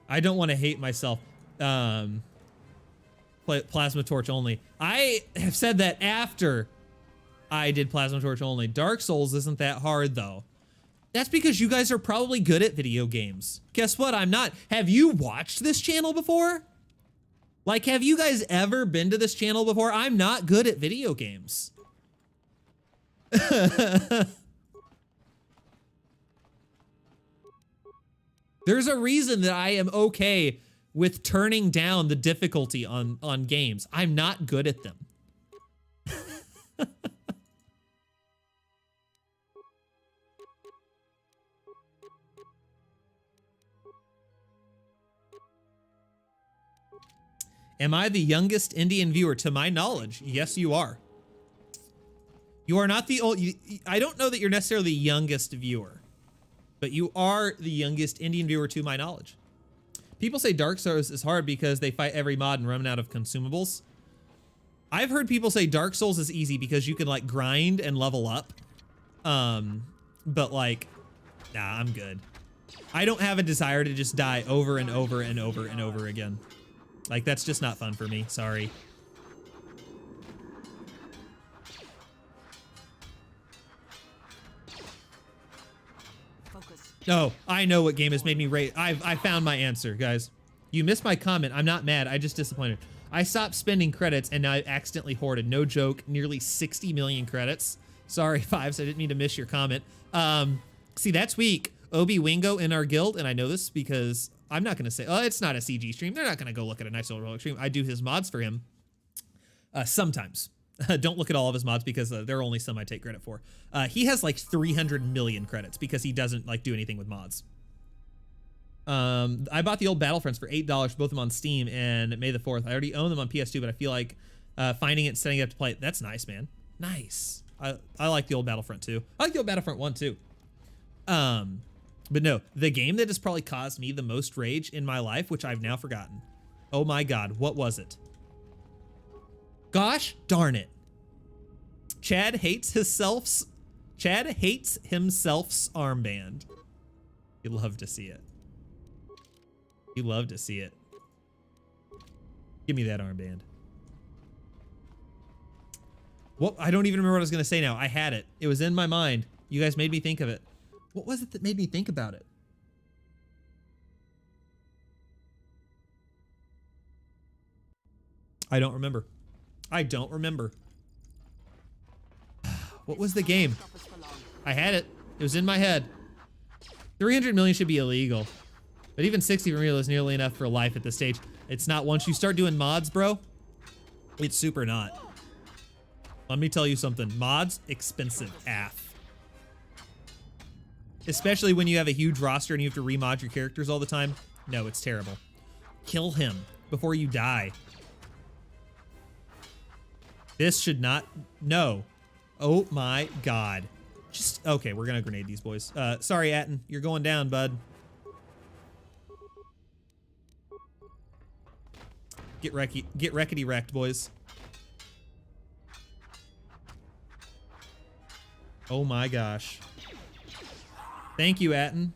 I don't want to hate myself. Play Plasma Torch only. I have said that after I did Plasma Torch only. Dark Souls isn't that hard though. That's because you guys are probably good at video games. Guess what? I'm not. Have you watched this channel before? Like, have you guys ever been to this channel before? I'm not good at video games. There's a reason that I am okay with turning down the difficulty on games. I'm not good at them. Am I the youngest Indian viewer? To my knowledge, yes, you are. You are not the old. I don't know that you're necessarily the youngest viewer, but you are the youngest Indian viewer to my knowledge. People say Dark Souls is hard because they fight every mod and run out of consumables. I've heard people say Dark Souls is easy because you can like grind and level up. But like, nah, I'm good. I don't have a desire to just die over and over and over and over again. Like, that's just not fun for me. Sorry. Oh, I know what game has made me rage. I found my answer, guys. You missed my comment. I'm not mad. I'm just disappointed. I stopped spending credits and now I've accidentally hoarded. No joke. Nearly 60 million credits. Sorry, Fives. I didn't mean to miss your comment. See, that's weak. Obi Wingo in our guild, and I know this because I'm not going to say, oh, it's not a CG stream. They're not going to go look at a nice old roller stream. I do his mods for him. Sometimes. Don't look at all of his mods because there are only some I take credit for. He has like 300 million credits because he doesn't like do anything with mods. I bought the old Battlefronts for $8, both of them on Steam, and May the 4th. I already own them on PS2, but I feel like finding it and setting it up to play it, that's nice, man. Nice. I like the old Battlefront too. I like the old Battlefront 1 too. But no, the game that has probably caused me the most rage in my life, which I've now forgotten. Oh my God, what was it? Gosh darn it. Chad hates himself's armband. You love to see it. You love to see it. Give me that armband. What? I don't even remember what I was gonna say now. I had it. It was in my mind. You guys made me think of it. What was it that made me think about it? I don't remember. I don't remember. What was the game? I had it. It was in my head. 300 million should be illegal. But even 60 for me is nearly enough for life at this stage. It's not once you start doing mods, bro. It's super not. Let me tell you something. Mods, expensive AF. Especially when you have a huge roster and you have to remod your characters all the time. No, it's terrible. Kill him before you die. This should not... No. Oh my God. Just... Okay, we're gonna grenade these boys. Sorry, Atten. You're going down, bud. Get wreckety wrecked, boys. Oh my gosh. Thank you, Atten.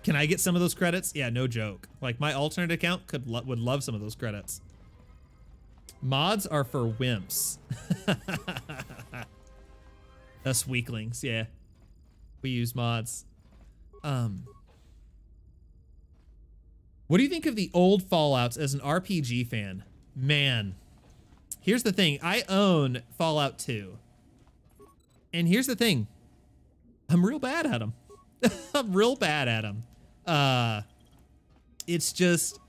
Can I get some of those credits? Yeah, no joke. Like, my alternate account would love some of those credits. Mods are for wimps. Us weaklings, yeah. We use mods. What do you think of the old Fallouts as an RPG fan? Man, here's the thing. I own Fallout 2. And here's the thing. I'm real bad at them. I'm real bad at them. It's just...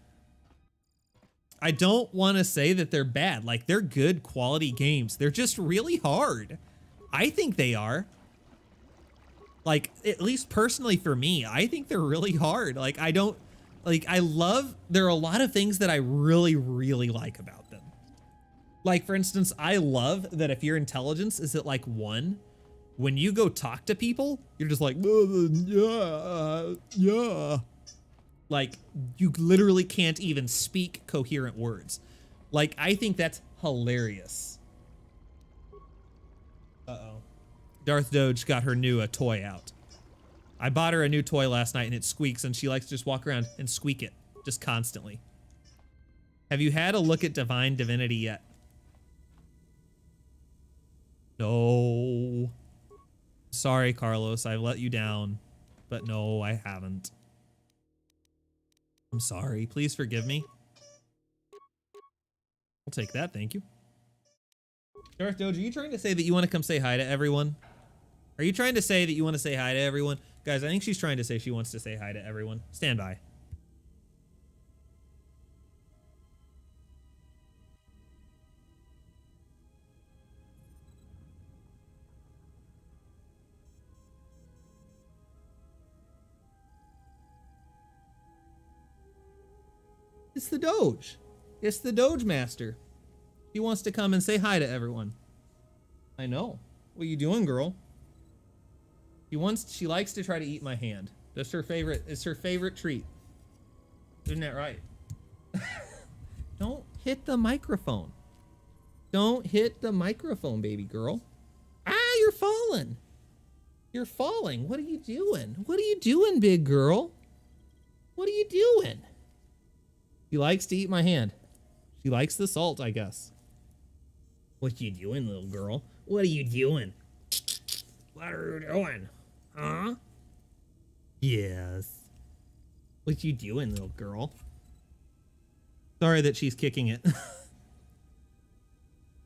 I don't want to say that they're bad. Like, they're good quality games. They're just really hard. I think they are. Like, at least personally for me, I think they're really hard. Like, I don't... Like, there are a lot of things that I really, really like about them. Like, for instance, I love that if your intelligence is at, like, 1, when you go talk to people, you're just like, yeah. Like, you literally can't even speak coherent words. Like, I think that's hilarious. Uh-oh. Darth Doge got her new toy out. I bought her a new toy last night and it squeaks and she likes to just walk around and squeak it, just constantly. Have you had a look at Divine Divinity yet? No. Sorry, Carlos, I let you down, but no, I haven't. I'm sorry, please forgive me. I'll take that, thank you. Darth Doge, are you trying to say that you want to come say hi to everyone? Are you trying to say that you want to say hi to everyone? Guys, I think she's trying to say she wants to say hi to everyone. Stand by. It's the Doge. It's the Doge Master. He wants to come and say hi to everyone. I know. What you doing, girl? She likes to try to eat my hand. That's her favorite. It's her favorite treat. Isn't that right? Don't hit the microphone. Don't hit the microphone, baby girl. Ah, you're falling. You're falling. What are you doing? What are you doing, big girl? What are you doing? She likes to eat my hand. She likes the salt, I guess. What you doing, little girl? What are you doing? What are you doing? Huh? Yes. What you doing, little girl? Sorry that she's kicking it.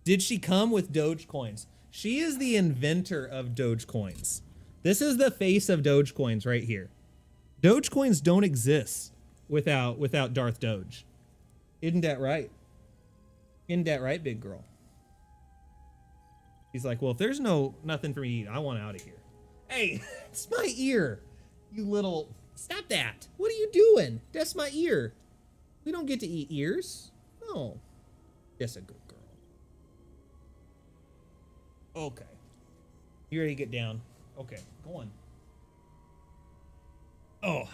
Did she come with Doge coins? She is the inventor of Doge coins. This is the face of Doge coins right here. Doge coins don't exist without Darth Doge. Isn't that right? Isn't that right, big girl? He's like, well, if there's nothing for me to eat, I want out of here. Hey, it's my ear. You little, stop that. What are you doing? That's my ear. We don't get to eat ears. No. That's a good girl. Okay. You ready to get down? Okay, go on. Oh.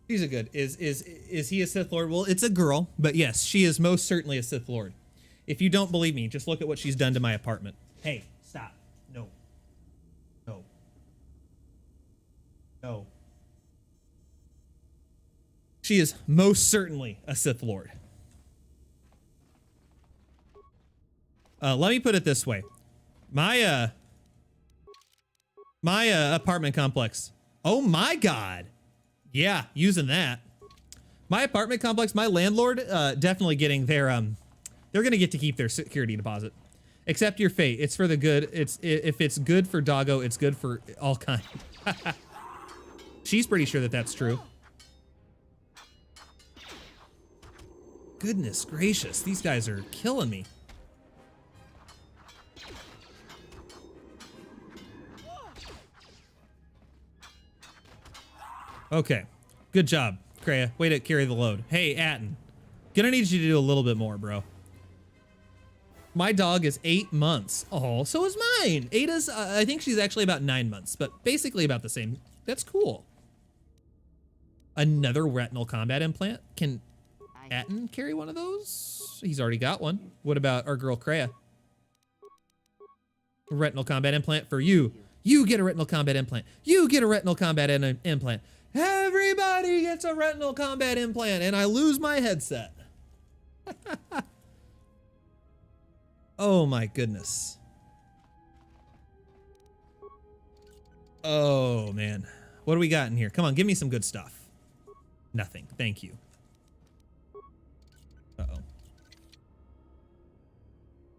She's a good. Is he a Sith Lord? Well, it's a girl, but yes, she is most certainly a Sith Lord. If you don't believe me, just look at what she's done to my apartment. Hey, stop. No. No. No. She is most certainly a Sith Lord. Let me put it this way. My apartment complex. Oh my God. Yeah, using that. My apartment complex, my landlord, definitely getting their, they're gonna get to keep their security deposit. Accept your fate. It's for the good. If it's good for doggo, it's good for all kind. She's pretty sure that that's true. Goodness gracious, these guys are killing me. Okay, good job, Kreia. Way to carry the load. Hey, Atten, gonna need you to do a little bit more, bro. My dog is 8 months. Oh, so is mine. Ada's, I think she's actually about 9 months, but basically about the same. That's cool. Another retinal combat implant? Can Atten carry one of those? He's already got one. What about our girl Kreia? Retinal combat implant for you. You get a retinal combat implant. You get a retinal combat implant. Everybody gets a retinal combat implant, and I lose my headset. Oh my goodness. Oh man. What do we got in here? Come on, give me some good stuff. Nothing. Thank you. Uh-oh.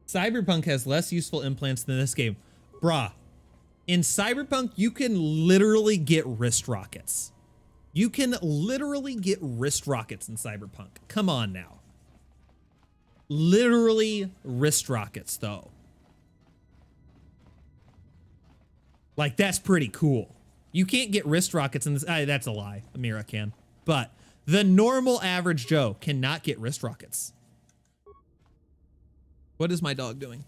Cyberpunk has less useful implants than this game. Bruh. In Cyberpunk, you can literally get wrist rockets. You can literally get wrist rockets in Cyberpunk. Come on now. Literally wrist rockets, though. Like, that's pretty cool. You can't get wrist rockets in this. That's a lie. Amira can. But the normal average Joe cannot get wrist rockets. What is my dog doing?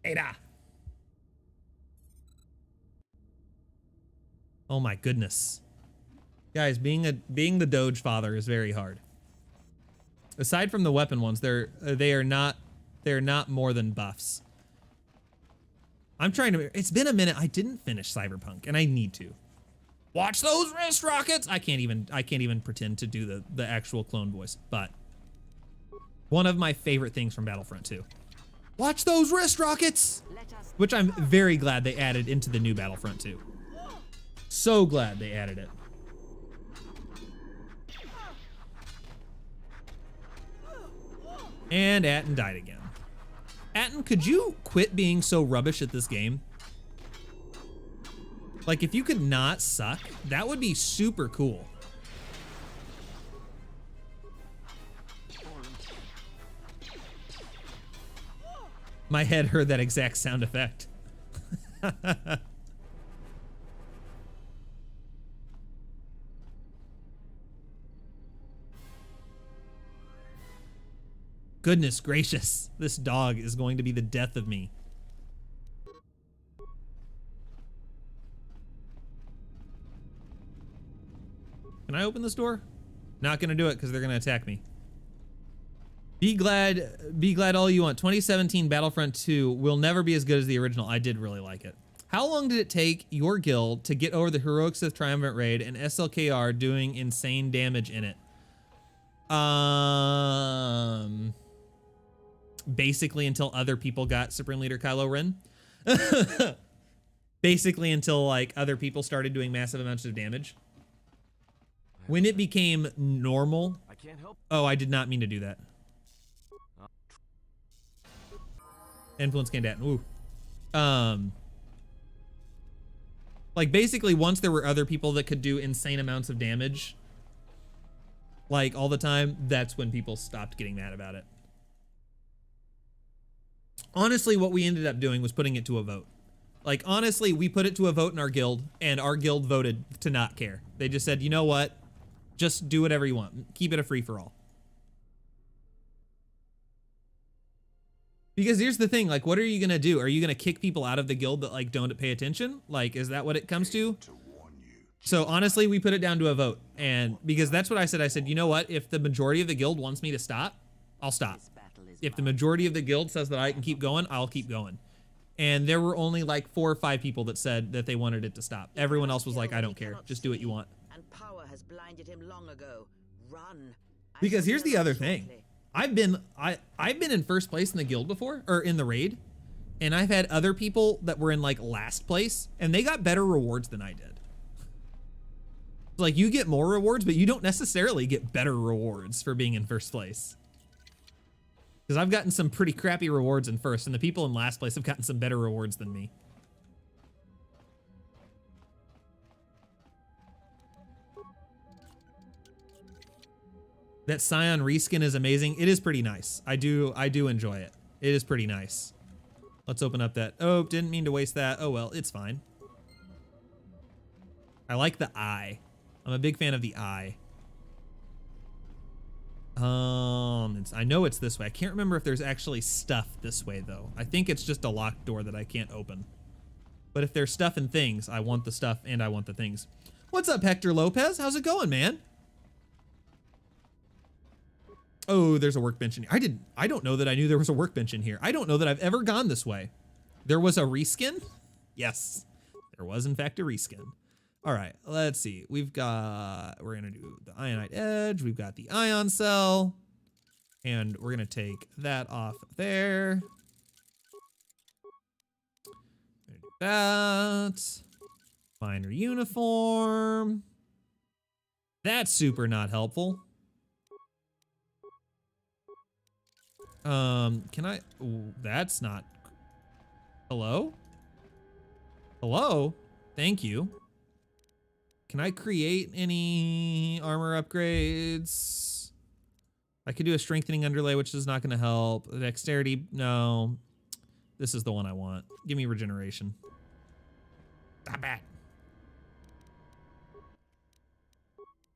Ada. Oh my goodness. Guys, being the Doge father is very hard. Aside from the weapon ones, they're not more than buffs. I'm trying to, it's been a minute. I didn't finish Cyberpunk and I need to. Watch those wrist rockets. I can't even pretend to do the actual clone voice, but one of my favorite things from Battlefront 2. Watch those wrist rockets, which I'm very glad they added into the new Battlefront 2. So glad they added it. And Atten died again. Atten, could you quit being so rubbish at this game? Like, if you could not suck, that would be super cool. My head heard that exact sound effect. Goodness gracious, this dog is going to be the death of me. Can I open this door? Not gonna do it because they're gonna attack me. Be glad all you want. 2017 Battlefront 2 will never be as good as the original. I did really like it. How long did it take your guild to get over the Heroic Sith Triumvirate raid and SLKR doing insane damage in it? Basically until other people got Supreme Leader Kylo Ren. Basically until like other people started doing massive amounts of damage. When it became normal. I can't help. Oh, I did not mean to do that. Influence gained at. Ooh. Like basically once there were other people that could do insane amounts of damage, like all the time, that's when people stopped getting mad about it. Honestly, what we ended up doing was putting it to a vote. Like honestly, we put it to a vote in our guild and our guild voted to not care. They just said, you know what? Just do whatever you want. Keep it a free for all. Because here's the thing, like, what are you gonna do? Are you gonna kick people out of the guild that like don't pay attention? Like, is that what it comes to? So honestly, we put it down to a vote, and because that's what I said. I said, you know what? If the majority of the guild wants me to stop, I'll stop. If the majority of the guild says that I can keep going, I'll keep going. And there were only like 4 or 5 people that said that they wanted it to stop. Everyone else was like, I don't care. Just do what you want. And power has blinded him long ago. Run. Because here's the other thing. I've been in first place in the guild before, or in the raid, and I've had other people that were in like last place, and they got better rewards than I did. Like you get more rewards, but you don't necessarily get better rewards for being in first place. Because I've gotten some pretty crappy rewards in first, and the people in last place have gotten some better rewards than me. That Scion reskin is amazing. It is pretty nice. I do enjoy it. It is pretty nice. Let's open up that. Oh, didn't mean to waste that. Oh well, it's fine. I like the eye. I'm a big fan of the eye. I know it's this way. I can't remember if there's actually stuff this way though. I think it's just a locked door that I can't open. But if there's stuff and things, I want the stuff and I want the things. What's up, Hector Lopez? How's it going, man? Oh, there's a workbench in here. I don't know that I knew there was a workbench in here. I don't know that I've ever gone this way. There was a reskin? Yes, there was in fact a reskin. All right, let's see. We're gonna do the ionite edge. We've got the ion cell, and we're gonna take that off there. Do that. Miner uniform. That's super not helpful. Can I? Ooh, that's not. Hello? Hello? Thank you. Can I create any armor upgrades? I could do a strengthening underlay, which is not going to help. Dexterity, no. This is the one I want. Give me regeneration. Stop it.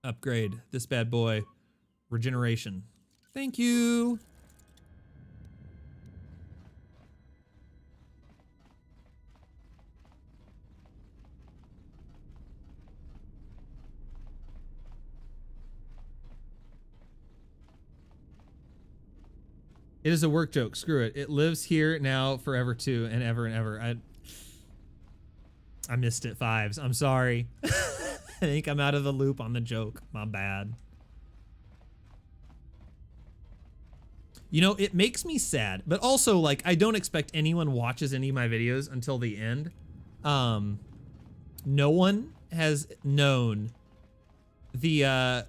Upgrade this bad boy. Regeneration. Thank you. It is a work joke. Screw it. It lives here now, forever too, and ever and ever. I missed it, Fives. I'm sorry. I think I'm out of the loop on the joke. My bad. You know, it makes me sad, but also like I don't expect anyone watches any of my videos until the end. No one has known the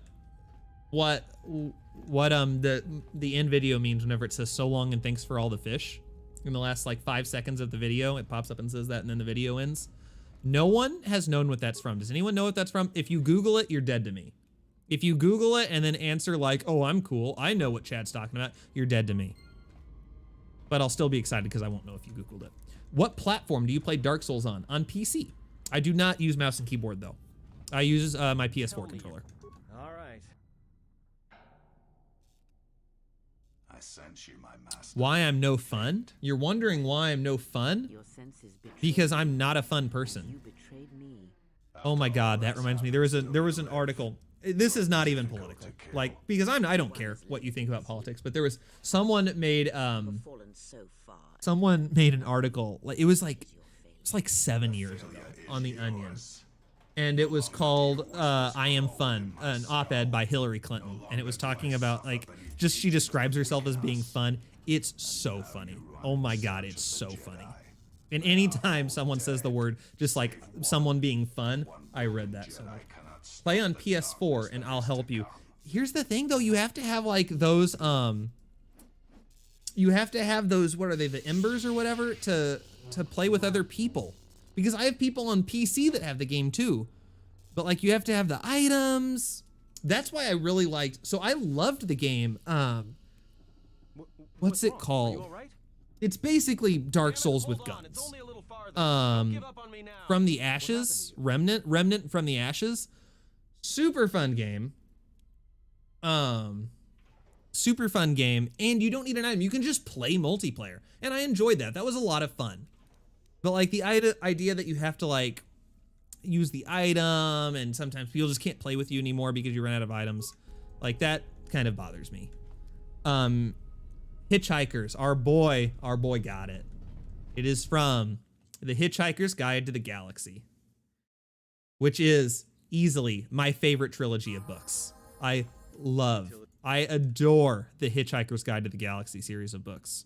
what the end video means whenever it says so long and thanks for all the fish. In the last like 5 seconds of the video, it pops up and says that, and then the video ends. No one has known what that's from. Does anyone know what that's from? If you Google it, you're dead to me. If you Google it and then answer like, oh, I'm cool, I know what Chad's talking about, you're dead to me. But I'll still be excited because I won't know if you Googled it. What platform do you play Dark Souls on? On PC. I do not use mouse and keyboard though. I use my PS4 controller. All right. I sense you, my master. Why I'm no fun? You're wondering why I'm no fun? Your senses betrayed Because I'm you. not a fun You person. betrayed me. Oh my God, that reminds me. There was an article. This is not even political, like, because I don't care what you think about politics, but there was someone made Fallen so far. someone made an article, like it was like 7 years ago on The Onion, and it was called I Am Fun, an op-ed by Hillary Clinton, and it was talking about, like, just she describes herself as being fun. It's so funny. Oh my God, it's so funny. And anytime someone says the word, just like someone being fun, I read that so much. Play on PS4 and I'll help you. Here's the thing though, you have to have like those, you have to have those, what are they, the embers or whatever, to play with other people. Because I have people on PC that have the game too. But like you have to have the items. That's why I really liked, so I loved the game. What's it called? It's basically Dark Souls with guns. From the Ashes, Remnant from the Ashes. Super fun game. Super fun game, and you don't need an item. You can just play multiplayer, and I enjoyed that. That was a lot of fun. But like the idea that you have to like use the item, and sometimes people just can't play with you anymore because you run out of items, like that kind of bothers me. Hitchhikers, our boy got it. It is from The Hitchhiker's Guide to the Galaxy, which is easily my favorite trilogy of books. I adore the Hitchhiker's Guide to the Galaxy series of books.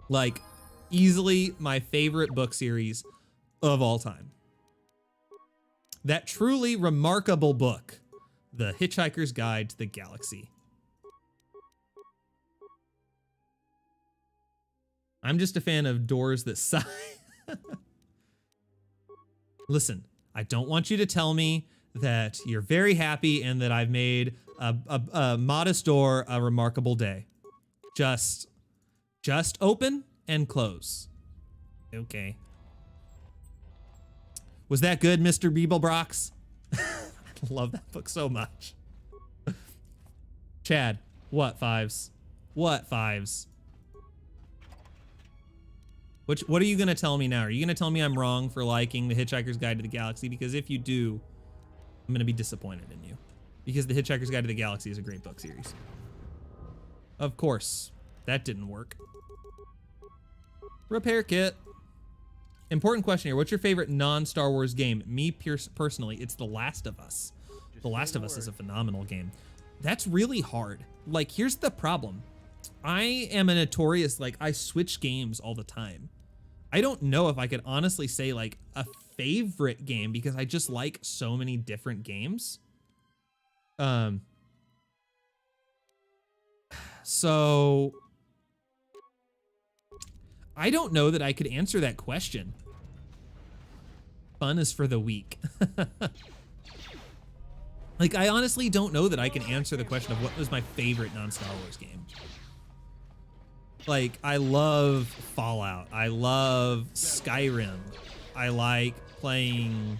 Like, easily my favorite book series of all time. That truly remarkable book, The Hitchhiker's Guide to the Galaxy. I'm just a fan of doors that sigh. Listen, I don't want you to tell me that you're very happy and that I've made a modest door a remarkable day. Just open and close. Okay. Was that good, Mr. Beeblebrox? I love that book so much. Chad, what fives? What fives? What are you going to tell me now? Are you going to tell me I'm wrong for liking The Hitchhiker's Guide to the Galaxy? Because if you do, I'm going to be disappointed in you. Because The Hitchhiker's Guide to the Galaxy is a great book series. Of course. That didn't work. Repair kit. Important question here. What's your favorite non-Star Wars game? Me personally, it's The Last of Us. The Last of Us is a phenomenal game. That's really hard. Like, here's the problem. I am a notorious, like, I switch games all the time. I don't know if I could honestly say like a favorite game because I just like so many different games. So I don't know that I could answer that question. Fun is for the weak. Like, I honestly don't know that I can answer the question of what was my favorite non-Star Wars game. Like, I love Fallout. I love Skyrim. I like playing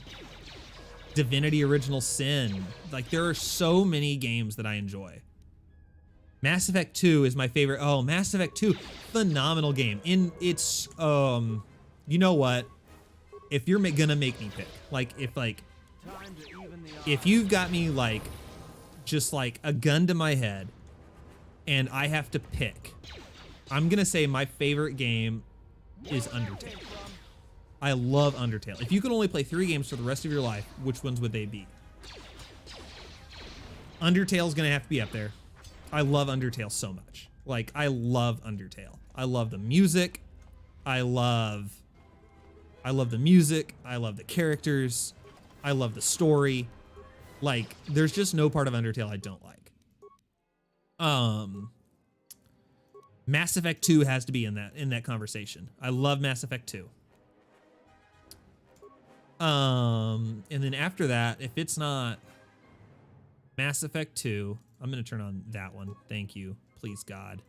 Divinity Original Sin. Like, there are so many games that I enjoy. Mass Effect 2 is my favorite. Oh, Mass Effect 2, phenomenal game. It's, you know what? If you're gonna make me pick, like, if you've got me, like, just like a gun to my head and I have to pick, I'm gonna say my favorite game is Undertale. I love Undertale. If you could only play 3 games for the rest of your life, which ones would they be? Undertale's gonna have to be up there. I love Undertale so much. Like, I love Undertale. I love the music. I love the music. I love the characters. I love the story. Like, there's just no part of Undertale I don't like. Mass Effect 2 has to be in that conversation. I love Mass Effect 2. And then after that, if it's not Mass Effect 2, I'm gonna turn on that one. Thank you. Please, God.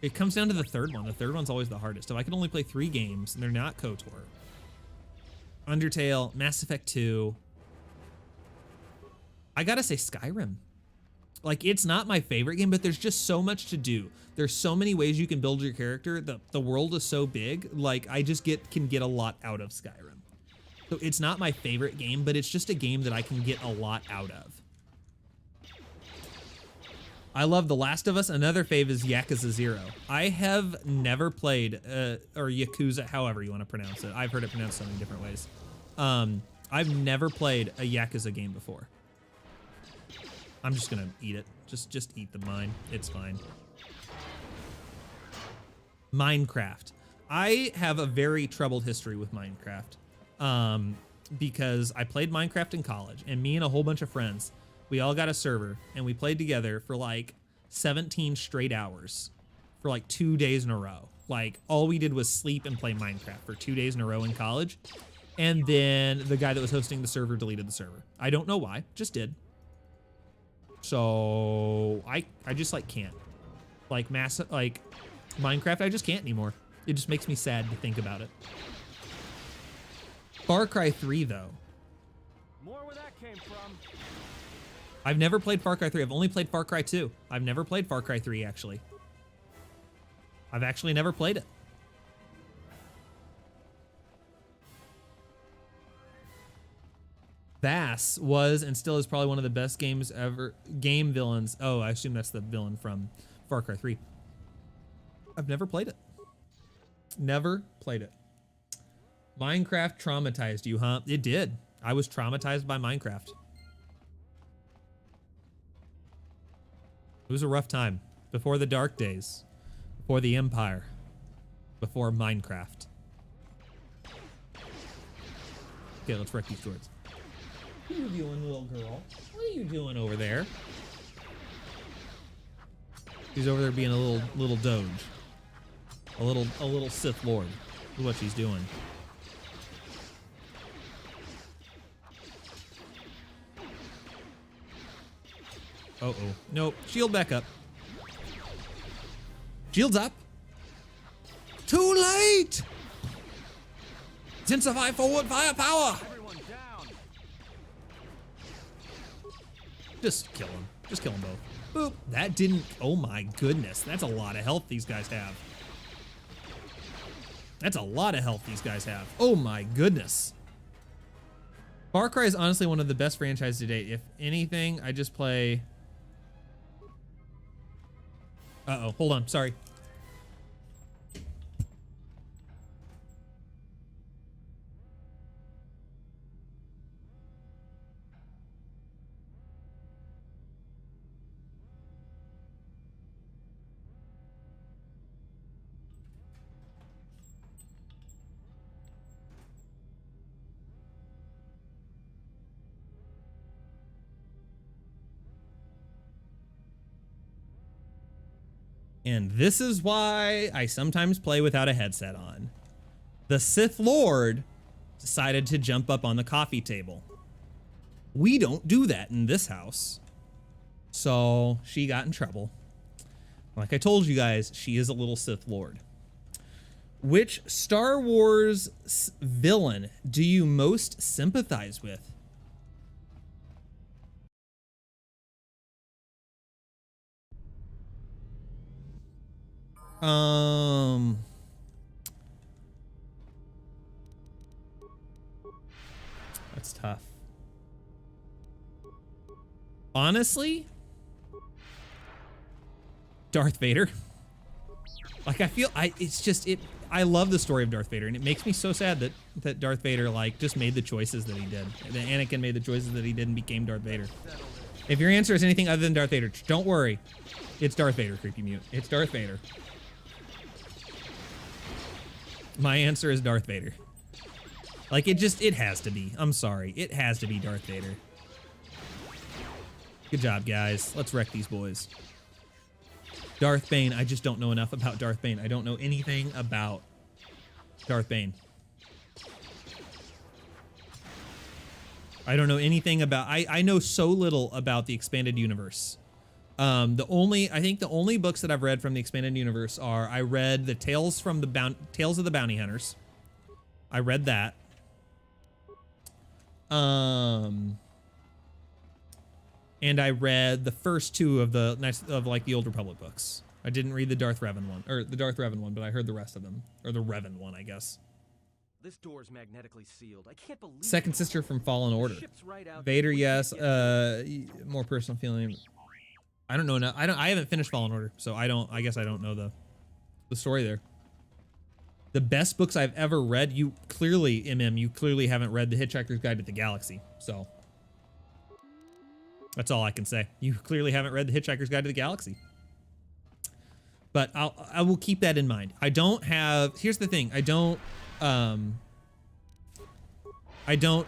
It comes down to the third one. The third one's always the hardest. If I can only play 3 games and they're not KOTOR, Undertale, Mass Effect 2. I gotta say Skyrim. Like, it's not my favorite game, but there's just so much to do. There's so many ways you can build your character. The world is so big. Like, I just can get a lot out of Skyrim. So it's not my favorite game, but it's just a game that I can get a lot out of. I love The Last of Us. Another fave is Yakuza 0. I have never played, or Yakuza, however you want to pronounce it. I've heard it pronounced so many different ways. I've never played a Yakuza game before. I'm just gonna eat it. Just eat the mine. It's fine. Minecraft. I have a very troubled history with Minecraft. Because I played Minecraft in college, and me and a whole bunch of friends, we all got a server, and we played together for like 17 straight hours for like 2 days in a row. Like, all we did was sleep and play Minecraft for 2 days in a row in college. And then the guy that was hosting the server deleted the server. I don't know why, just did. So I just like can't. Like Minecraft, I just can't anymore. It just makes me sad to think about it. Far Cry 3 though. More where that came from. I've never played Far Cry 3. I've only played Far Cry 2. I've never played Far Cry 3 actually. I've actually never played it. Bass was and still is probably one of the best games ever. Game villains. Oh, I assume that's the villain from Far Cry 3. I've never played it. Never played it. Minecraft traumatized you, huh? It did. I was traumatized by Minecraft. It was a rough time. Before the dark days. Before the Empire. Before Minecraft. Okay, let's wreck these swords. What are you doing, little girl? What are you doing over there? She's over there being a little Doge. A little Sith Lord. Look at what she's doing. Uh-oh. Nope. Shield back up. Shield's up. Too late! Intensify forward firepower! Everyone down. Just kill him. Just kill them both. Boop. That didn't... Oh my goodness. That's a lot of health these guys have. That's a lot of health these guys have. Oh my goodness. Far Cry is honestly one of the best franchises to date. If anything, I just play... Uh-oh. Hold on. Sorry. And this is why I sometimes play without a headset on. The Sith Lord decided to jump up on the coffee table. We don't do that in this house. So she got in trouble. Like I told you guys, she is a little Sith Lord. Which Star Wars villain do you most sympathize with? That's tough. Honestly, Darth Vader. Like I love the story of Darth Vader, and it makes me so sad that Darth Vader like just made the choices that he did. That Anakin made the choices that he did and became Darth Vader. If your answer is anything other than Darth Vader, don't worry. It's Darth Vader, Creepy Mute. It's Darth Vader. My answer is Darth Vader. Like, it has to be. I'm sorry. It has to be Darth Vader. Good job, guys. Let's wreck these boys. Darth Bane. I just don't know enough about Darth Bane. I don't know anything about Darth Bane. I don't know anything about... I know so little about the expanded universe. I think the only books that I've read from the expanded universe are, I read the Tales of the Bounty Hunters. I read that. And I read the first two of the like the Old Republic books. I didn't read the Darth Revan one, but I heard the rest of them, or the Revan one, I guess. This door's magnetically sealed. I can't believe Second it. sister from Fallen Order. Ship's right out Vader, there. We yes. can't get More personal feeling. I don't know. No, I haven't finished Fallen Order, so I guess I don't know the story there. The best books I've ever read. You clearly haven't read The Hitchhiker's Guide to the Galaxy. So that's all I can say. You clearly haven't read The Hitchhiker's Guide to the Galaxy. But I will keep that in mind. I don't have. Here's the thing. I don't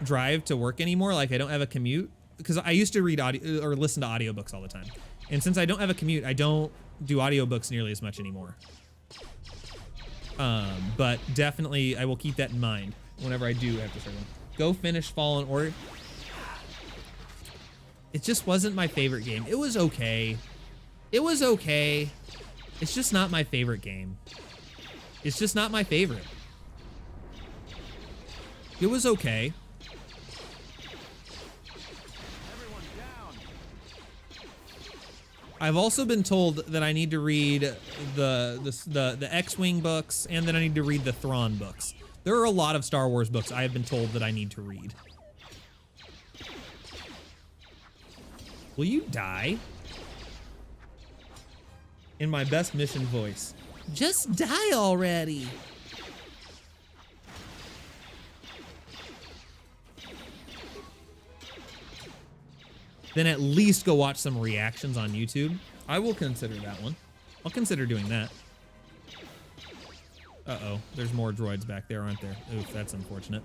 drive to work anymore. Like I don't have a commute because I used to read audio or listen to audiobooks all the time. And since I don't have a commute, I don't do audiobooks nearly as much anymore. But definitely I will keep that in mind whenever I do have to start one. Go finish Fallen Order. It just wasn't my favorite game. It was okay. It was okay. It's just not my favorite game. It's just not my favorite. It was okay. everyone down. I've also been told that I need to read the X-Wing books and that I need to read the Thrawn books. There are a lot of Star Wars books I have been told that I need to read. Will you die? In my best mission voice. Just die already. Then at least go watch some reactions on YouTube. I will consider that one. I'll consider doing that. Uh-oh, there's more droids back there, aren't there? Oof, that's unfortunate.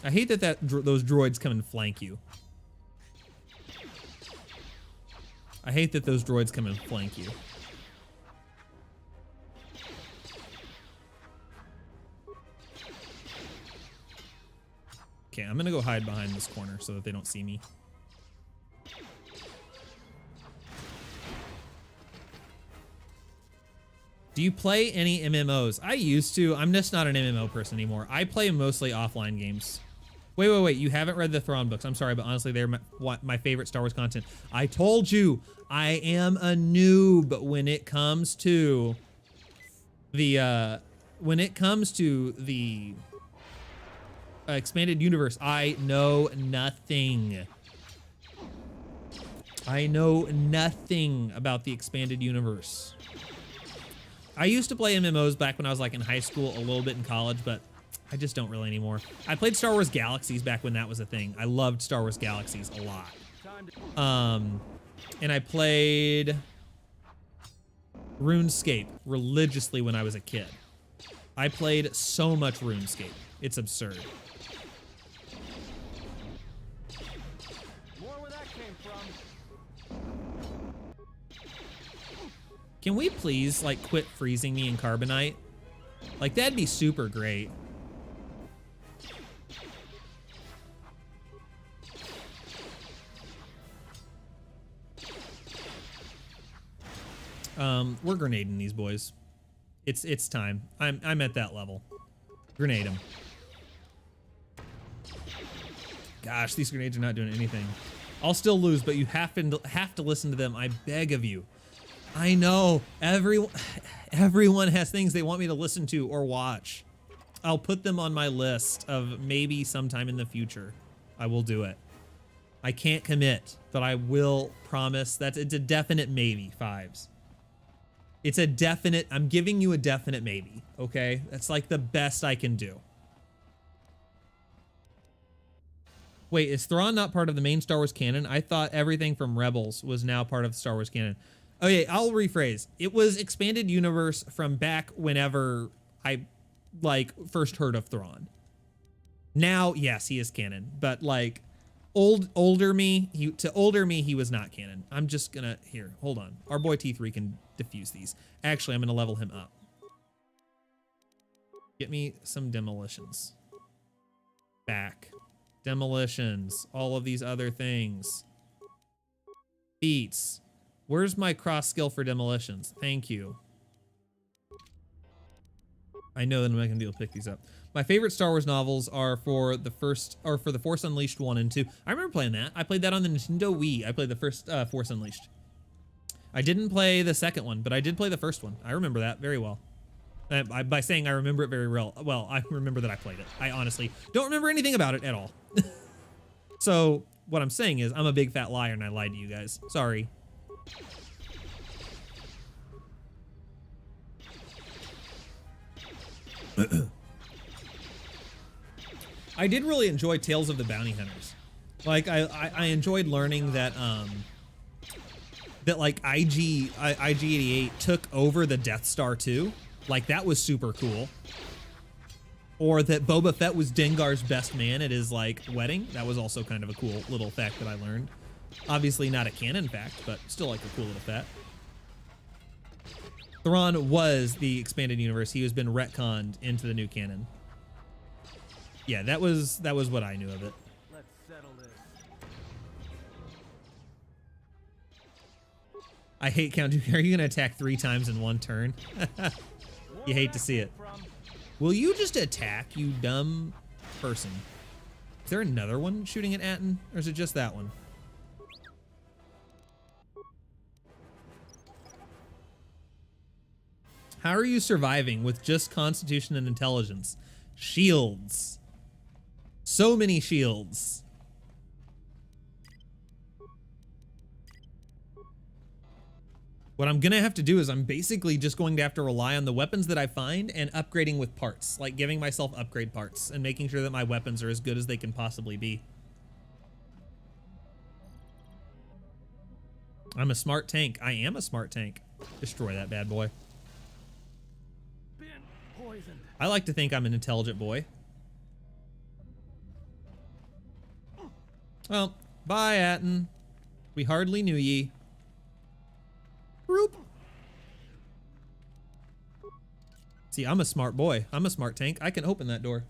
I hate that those droids come and flank you. I hate that those droids come and flank you. Okay, I'm gonna go hide behind this corner so that they don't see me. Do you play any MMOs? I used to. I'm just not an MMO person anymore. I play mostly offline games. Wait. You haven't read the Thrawn books. I'm sorry, but honestly, they're my favorite Star Wars content. I told you, I am a noob when it comes to the expanded universe. I know nothing. I know nothing about the expanded universe. I used to play MMOs back when I was like in high school, a little bit in college, but I just don't really anymore. I played Star Wars Galaxies back when that was a thing. I loved Star Wars Galaxies a lot. And I played RuneScape religiously when I was a kid. I played so much RuneScape. It's absurd. More where that came from. Can we please like quit freezing me in Carbonite? Like that'd be super great. We're grenading these boys. It's time. I'm at that level. Grenade them. Gosh, these grenades are not doing anything. I'll still lose, but you have to listen to them. I beg of you. I know everyone has things they want me to listen to or watch. I'll put them on my list of maybe sometime in the future. I will do it. I can't commit, but I will promise that it's a definite maybe, Fives. It's a definite, I'm giving you a definite maybe, okay? That's like the best I can do. Wait, is Thrawn not part of the main Star Wars canon? I thought everything from Rebels was now part of the Star Wars canon. Okay, I'll rephrase. It was expanded universe from back whenever I like first heard of Thrawn. Now, yes, he is canon, but like older me, he was not canon. I'm just gonna here, hold on. Our boy T3 can defuse these. Actually, I'm gonna level him up. Get me some demolitions. Back. Demolitions. All of these other things. Beats. Where's my cross skill for demolitions? Thank you. I know that I'm not gonna be able to pick these up. My favorite Star Wars novels are for the Force Unleashed 1 and 2. I remember playing that. I played that on the Nintendo Wii. I played the first Force Unleashed. I didn't play the second one, but I did play the first one. I remember that very well. By saying I remember it very well, I remember that I played it. I honestly don't remember anything about it at all. So what I'm saying is I'm a big fat liar and I lied to you guys. Sorry. I did really enjoy Tales of the Bounty Hunters. Like I enjoyed learning that that like IG-88 took over the Death Star too. Like that was super cool. Or that Boba Fett was Dengar's best man at his like wedding. That was also kind of a cool little fact that I learned. Obviously not a canon fact, but still like a cool little fact. Thrawn was the expanded universe. He has been retconned into the new canon. Yeah, that was what I knew of it. Let's settle this. I hate Count Dooku. Are you gonna attack 3 times in one turn? You hate to see it. Will you just attack, you dumb person? Is there another one shooting at Atten, or is it just that one? How are you surviving with just Constitution and Intelligence? Shields. So many shields. What I'm gonna have to do is I'm basically just going to have to rely on the weapons that I find and upgrading with parts, like giving myself upgrade parts and making sure that my weapons are as good as they can possibly be. I'm a smart tank. I am a smart tank. Destroy that bad boy. Been poisoned. I like to think I'm an intelligent boy. Well, bye, Atten. We hardly knew ye. Roop. See, I'm a smart boy. I'm a smart tank. I can open that door.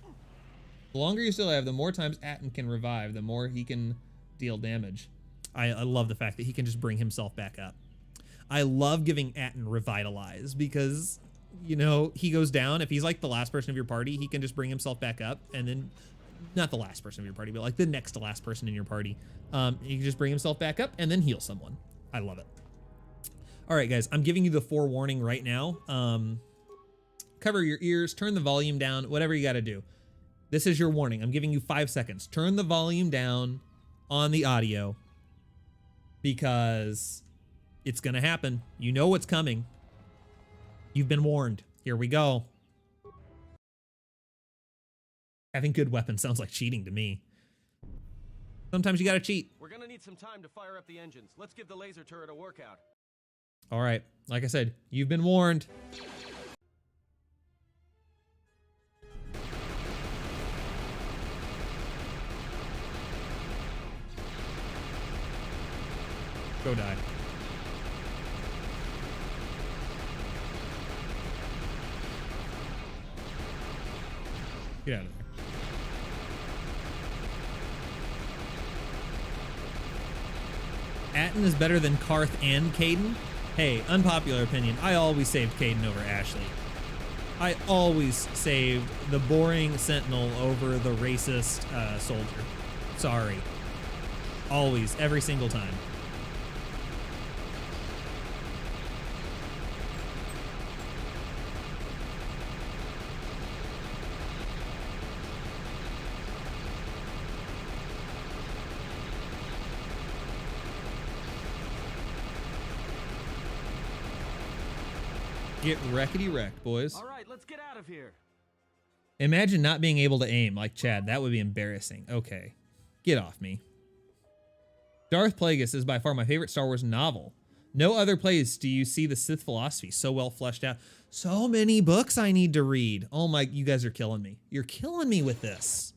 The longer you still have, the more times Atten can revive, the more he can deal damage. I love the fact that he can just bring himself back up. I love giving Atten Revitalize because, you know, he goes down. If he's like the last person of your party, he can just bring himself back up, and then, not the last person of your party, but like the next to last person in your party. He can just bring himself back up and then heal someone. I love it. All right, guys, I'm giving you the forewarning right now. Cover your ears, turn the volume down, whatever you got to do. This is your warning. I'm giving you 5 seconds. Turn the volume down on the audio because it's going to happen. You know what's coming. You've been warned. Here we go. Having good weapons sounds like cheating to me. Sometimes you got to cheat. We're gonna need some time to fire up the engines. Let's give the laser turret a workout. All right, like I said, you've been warned. Go die. Get out of there. Atten is better than Karth and Caden? Hey, unpopular opinion, I always saved Caden over Ashley. I always saved the boring Sentinel over the racist soldier. Sorry. Always, every single time. Get wreckety-wrecked, boys. All right, let's get out of here. Imagine not being able to aim like Chad. That would be embarrassing. Okay. Get off me. Darth Plagueis is by far my favorite Star Wars novel. No other place do you see the Sith philosophy so well fleshed out. So many books I need to read. Oh my, you guys are killing me. You're killing me with this.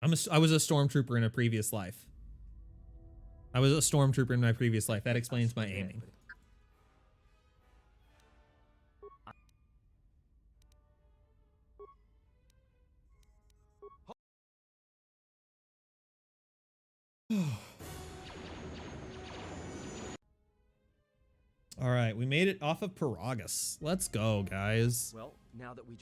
I was a stormtrooper in a previous life. I was a stormtrooper in my previous life. That explains my aiming. All right, we made it off of Paragus. Let's go, guys. Well, now that we...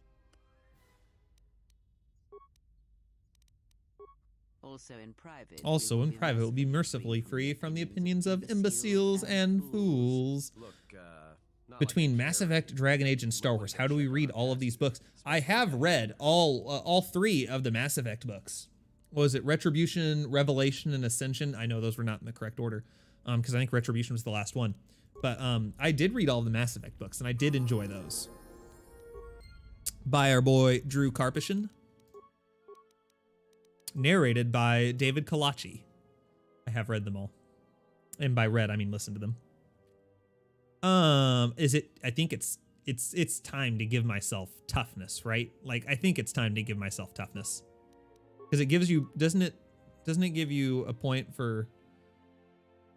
Also in private. Also in private, we'll be mercifully free from the opinions of imbeciles and fools. Look, not Between like I Mass care. Effect, Dragon Age, and Star Wars, how do we read all of these books? I have read all 3 of the Mass Effect books. What was it? Retribution, Revelation, and Ascension. I know those were not in the correct order, because I think Retribution was the last one. But I did read all of the Mass Effect books, and I did enjoy those. By our boy Drew Karpyshyn. Narrated by David Kalachi. I have read them all. And by read, I mean listen to them. I think it's time to give myself toughness, right? Like, I think it's time to give myself toughness. Because it gives you, doesn't it give you a point for,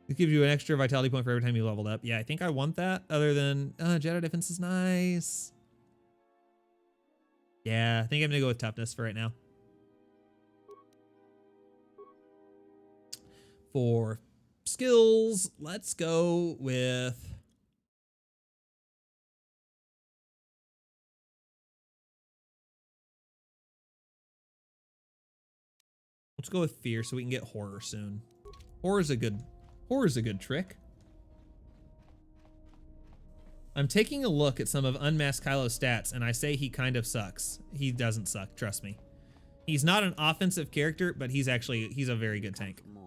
it gives you an extra vitality point for every time you leveled up. Yeah, I think I want that, other than, Jedi defense is nice. Yeah, I think I'm gonna go with toughness for right now. For skills, let's go with... Let's go with fear so we can get horror soon. Horror's a good trick. I'm taking a look at some of Unmasked Kylo's stats, and I say he kind of sucks. He doesn't suck, trust me. He's not an offensive character, but he's a very good tank. More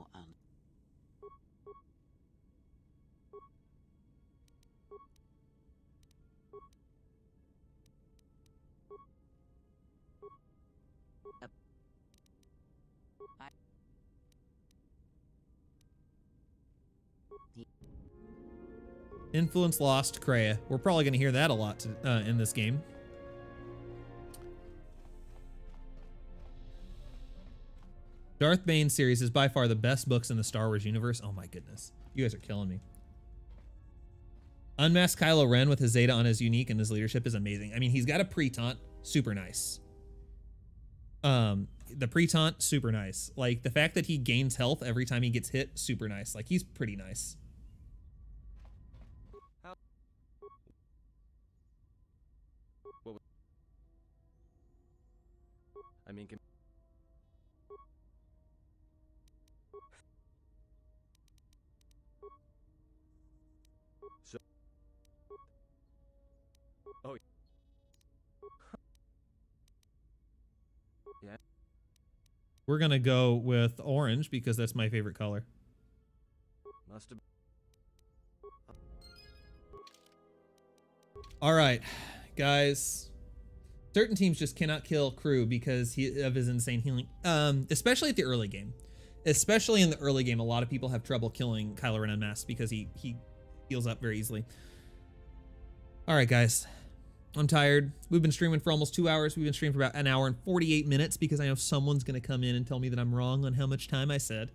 Influence lost, Kreia. We're probably going to hear that a lot in this game. Darth Bane series is by far the best books in the Star Wars universe. Oh my goodness. You guys are killing me. Unmasked Kylo Ren with his Zeta on his unique and his leadership is amazing. I mean, he's got a pre-taunt, super nice. The pre-taunt, super nice. Like, the fact that he gains health every time he gets hit, super nice. Like, he's pretty nice. I mean, so... Oh. Yeah. We're gonna go with orange because that's my favorite color. Must have... All right, guys. Certain teams just cannot kill Crew because of his insane healing, especially at the early game. Especially in the early game, a lot of people have trouble killing Kylo Ren Unmasked because he heals up very easily. All right, guys. I'm tired. We've been streaming for almost 2 hours. We've been streaming for about 1 hour and 48 minutes because I know someone's going to come in and tell me that I'm wrong on how much time I said.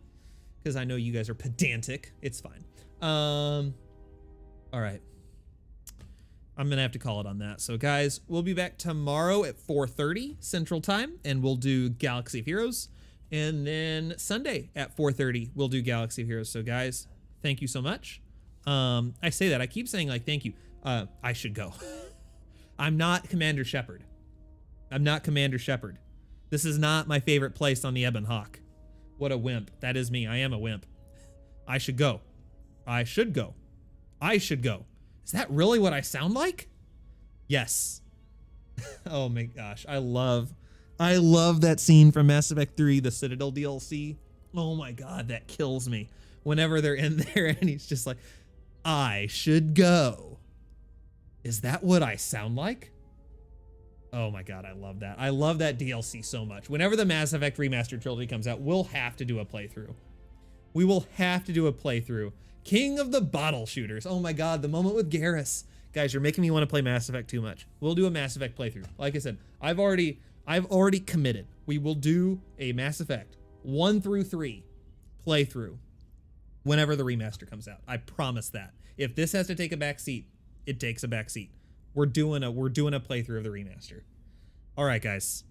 Because I know you guys are pedantic. It's fine. All right. I'm going to have to call it on that. So, guys, we'll be back tomorrow at 4:30 Central Time, and we'll do Galaxy of Heroes. And then Sunday at 4:30, we'll do Galaxy of Heroes. So, guys, thank you so much. I say that. I keep saying, like, thank you. I should go. I'm not Commander Shepard. I'm not Commander Shepard. This is not my favorite place on the Ebon Hawk. What a wimp. That is me. I am a wimp. I should go. I should go. I should go. Is that really what I sound like? Yes. Oh my gosh. I love that scene from Mass Effect 3, the Citadel DLC. Oh my God, that kills me. Whenever they're in there and he's just like, I should go. Is that what I sound like? Oh my God, I love that. I love that DLC so much. Whenever the Mass Effect Remastered Trilogy comes out, we'll have to do a playthrough. We will have to do a playthrough. King of the Bottle Shooters. Oh my God, the moment with Garrus. Guys, you're making me want to play Mass Effect too much. We'll do a Mass Effect playthrough. Like I said, I've already committed. We will do a Mass Effect 1 through 3 playthrough whenever the remaster comes out. I promise that. If this has to take a back seat, it takes a back seat. We're doing a playthrough of the remaster. All right, guys.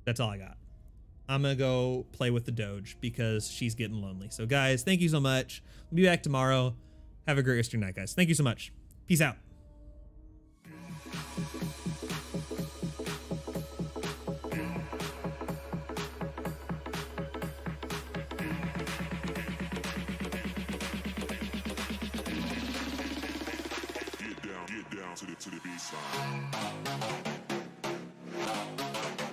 That's all I got. I'm going to go play with the Doge because she's getting lonely. So, guys, thank you so much. We'll be back tomorrow. Have a great rest of your night, guys. Thank you so much. Peace out. Get down to the baseline.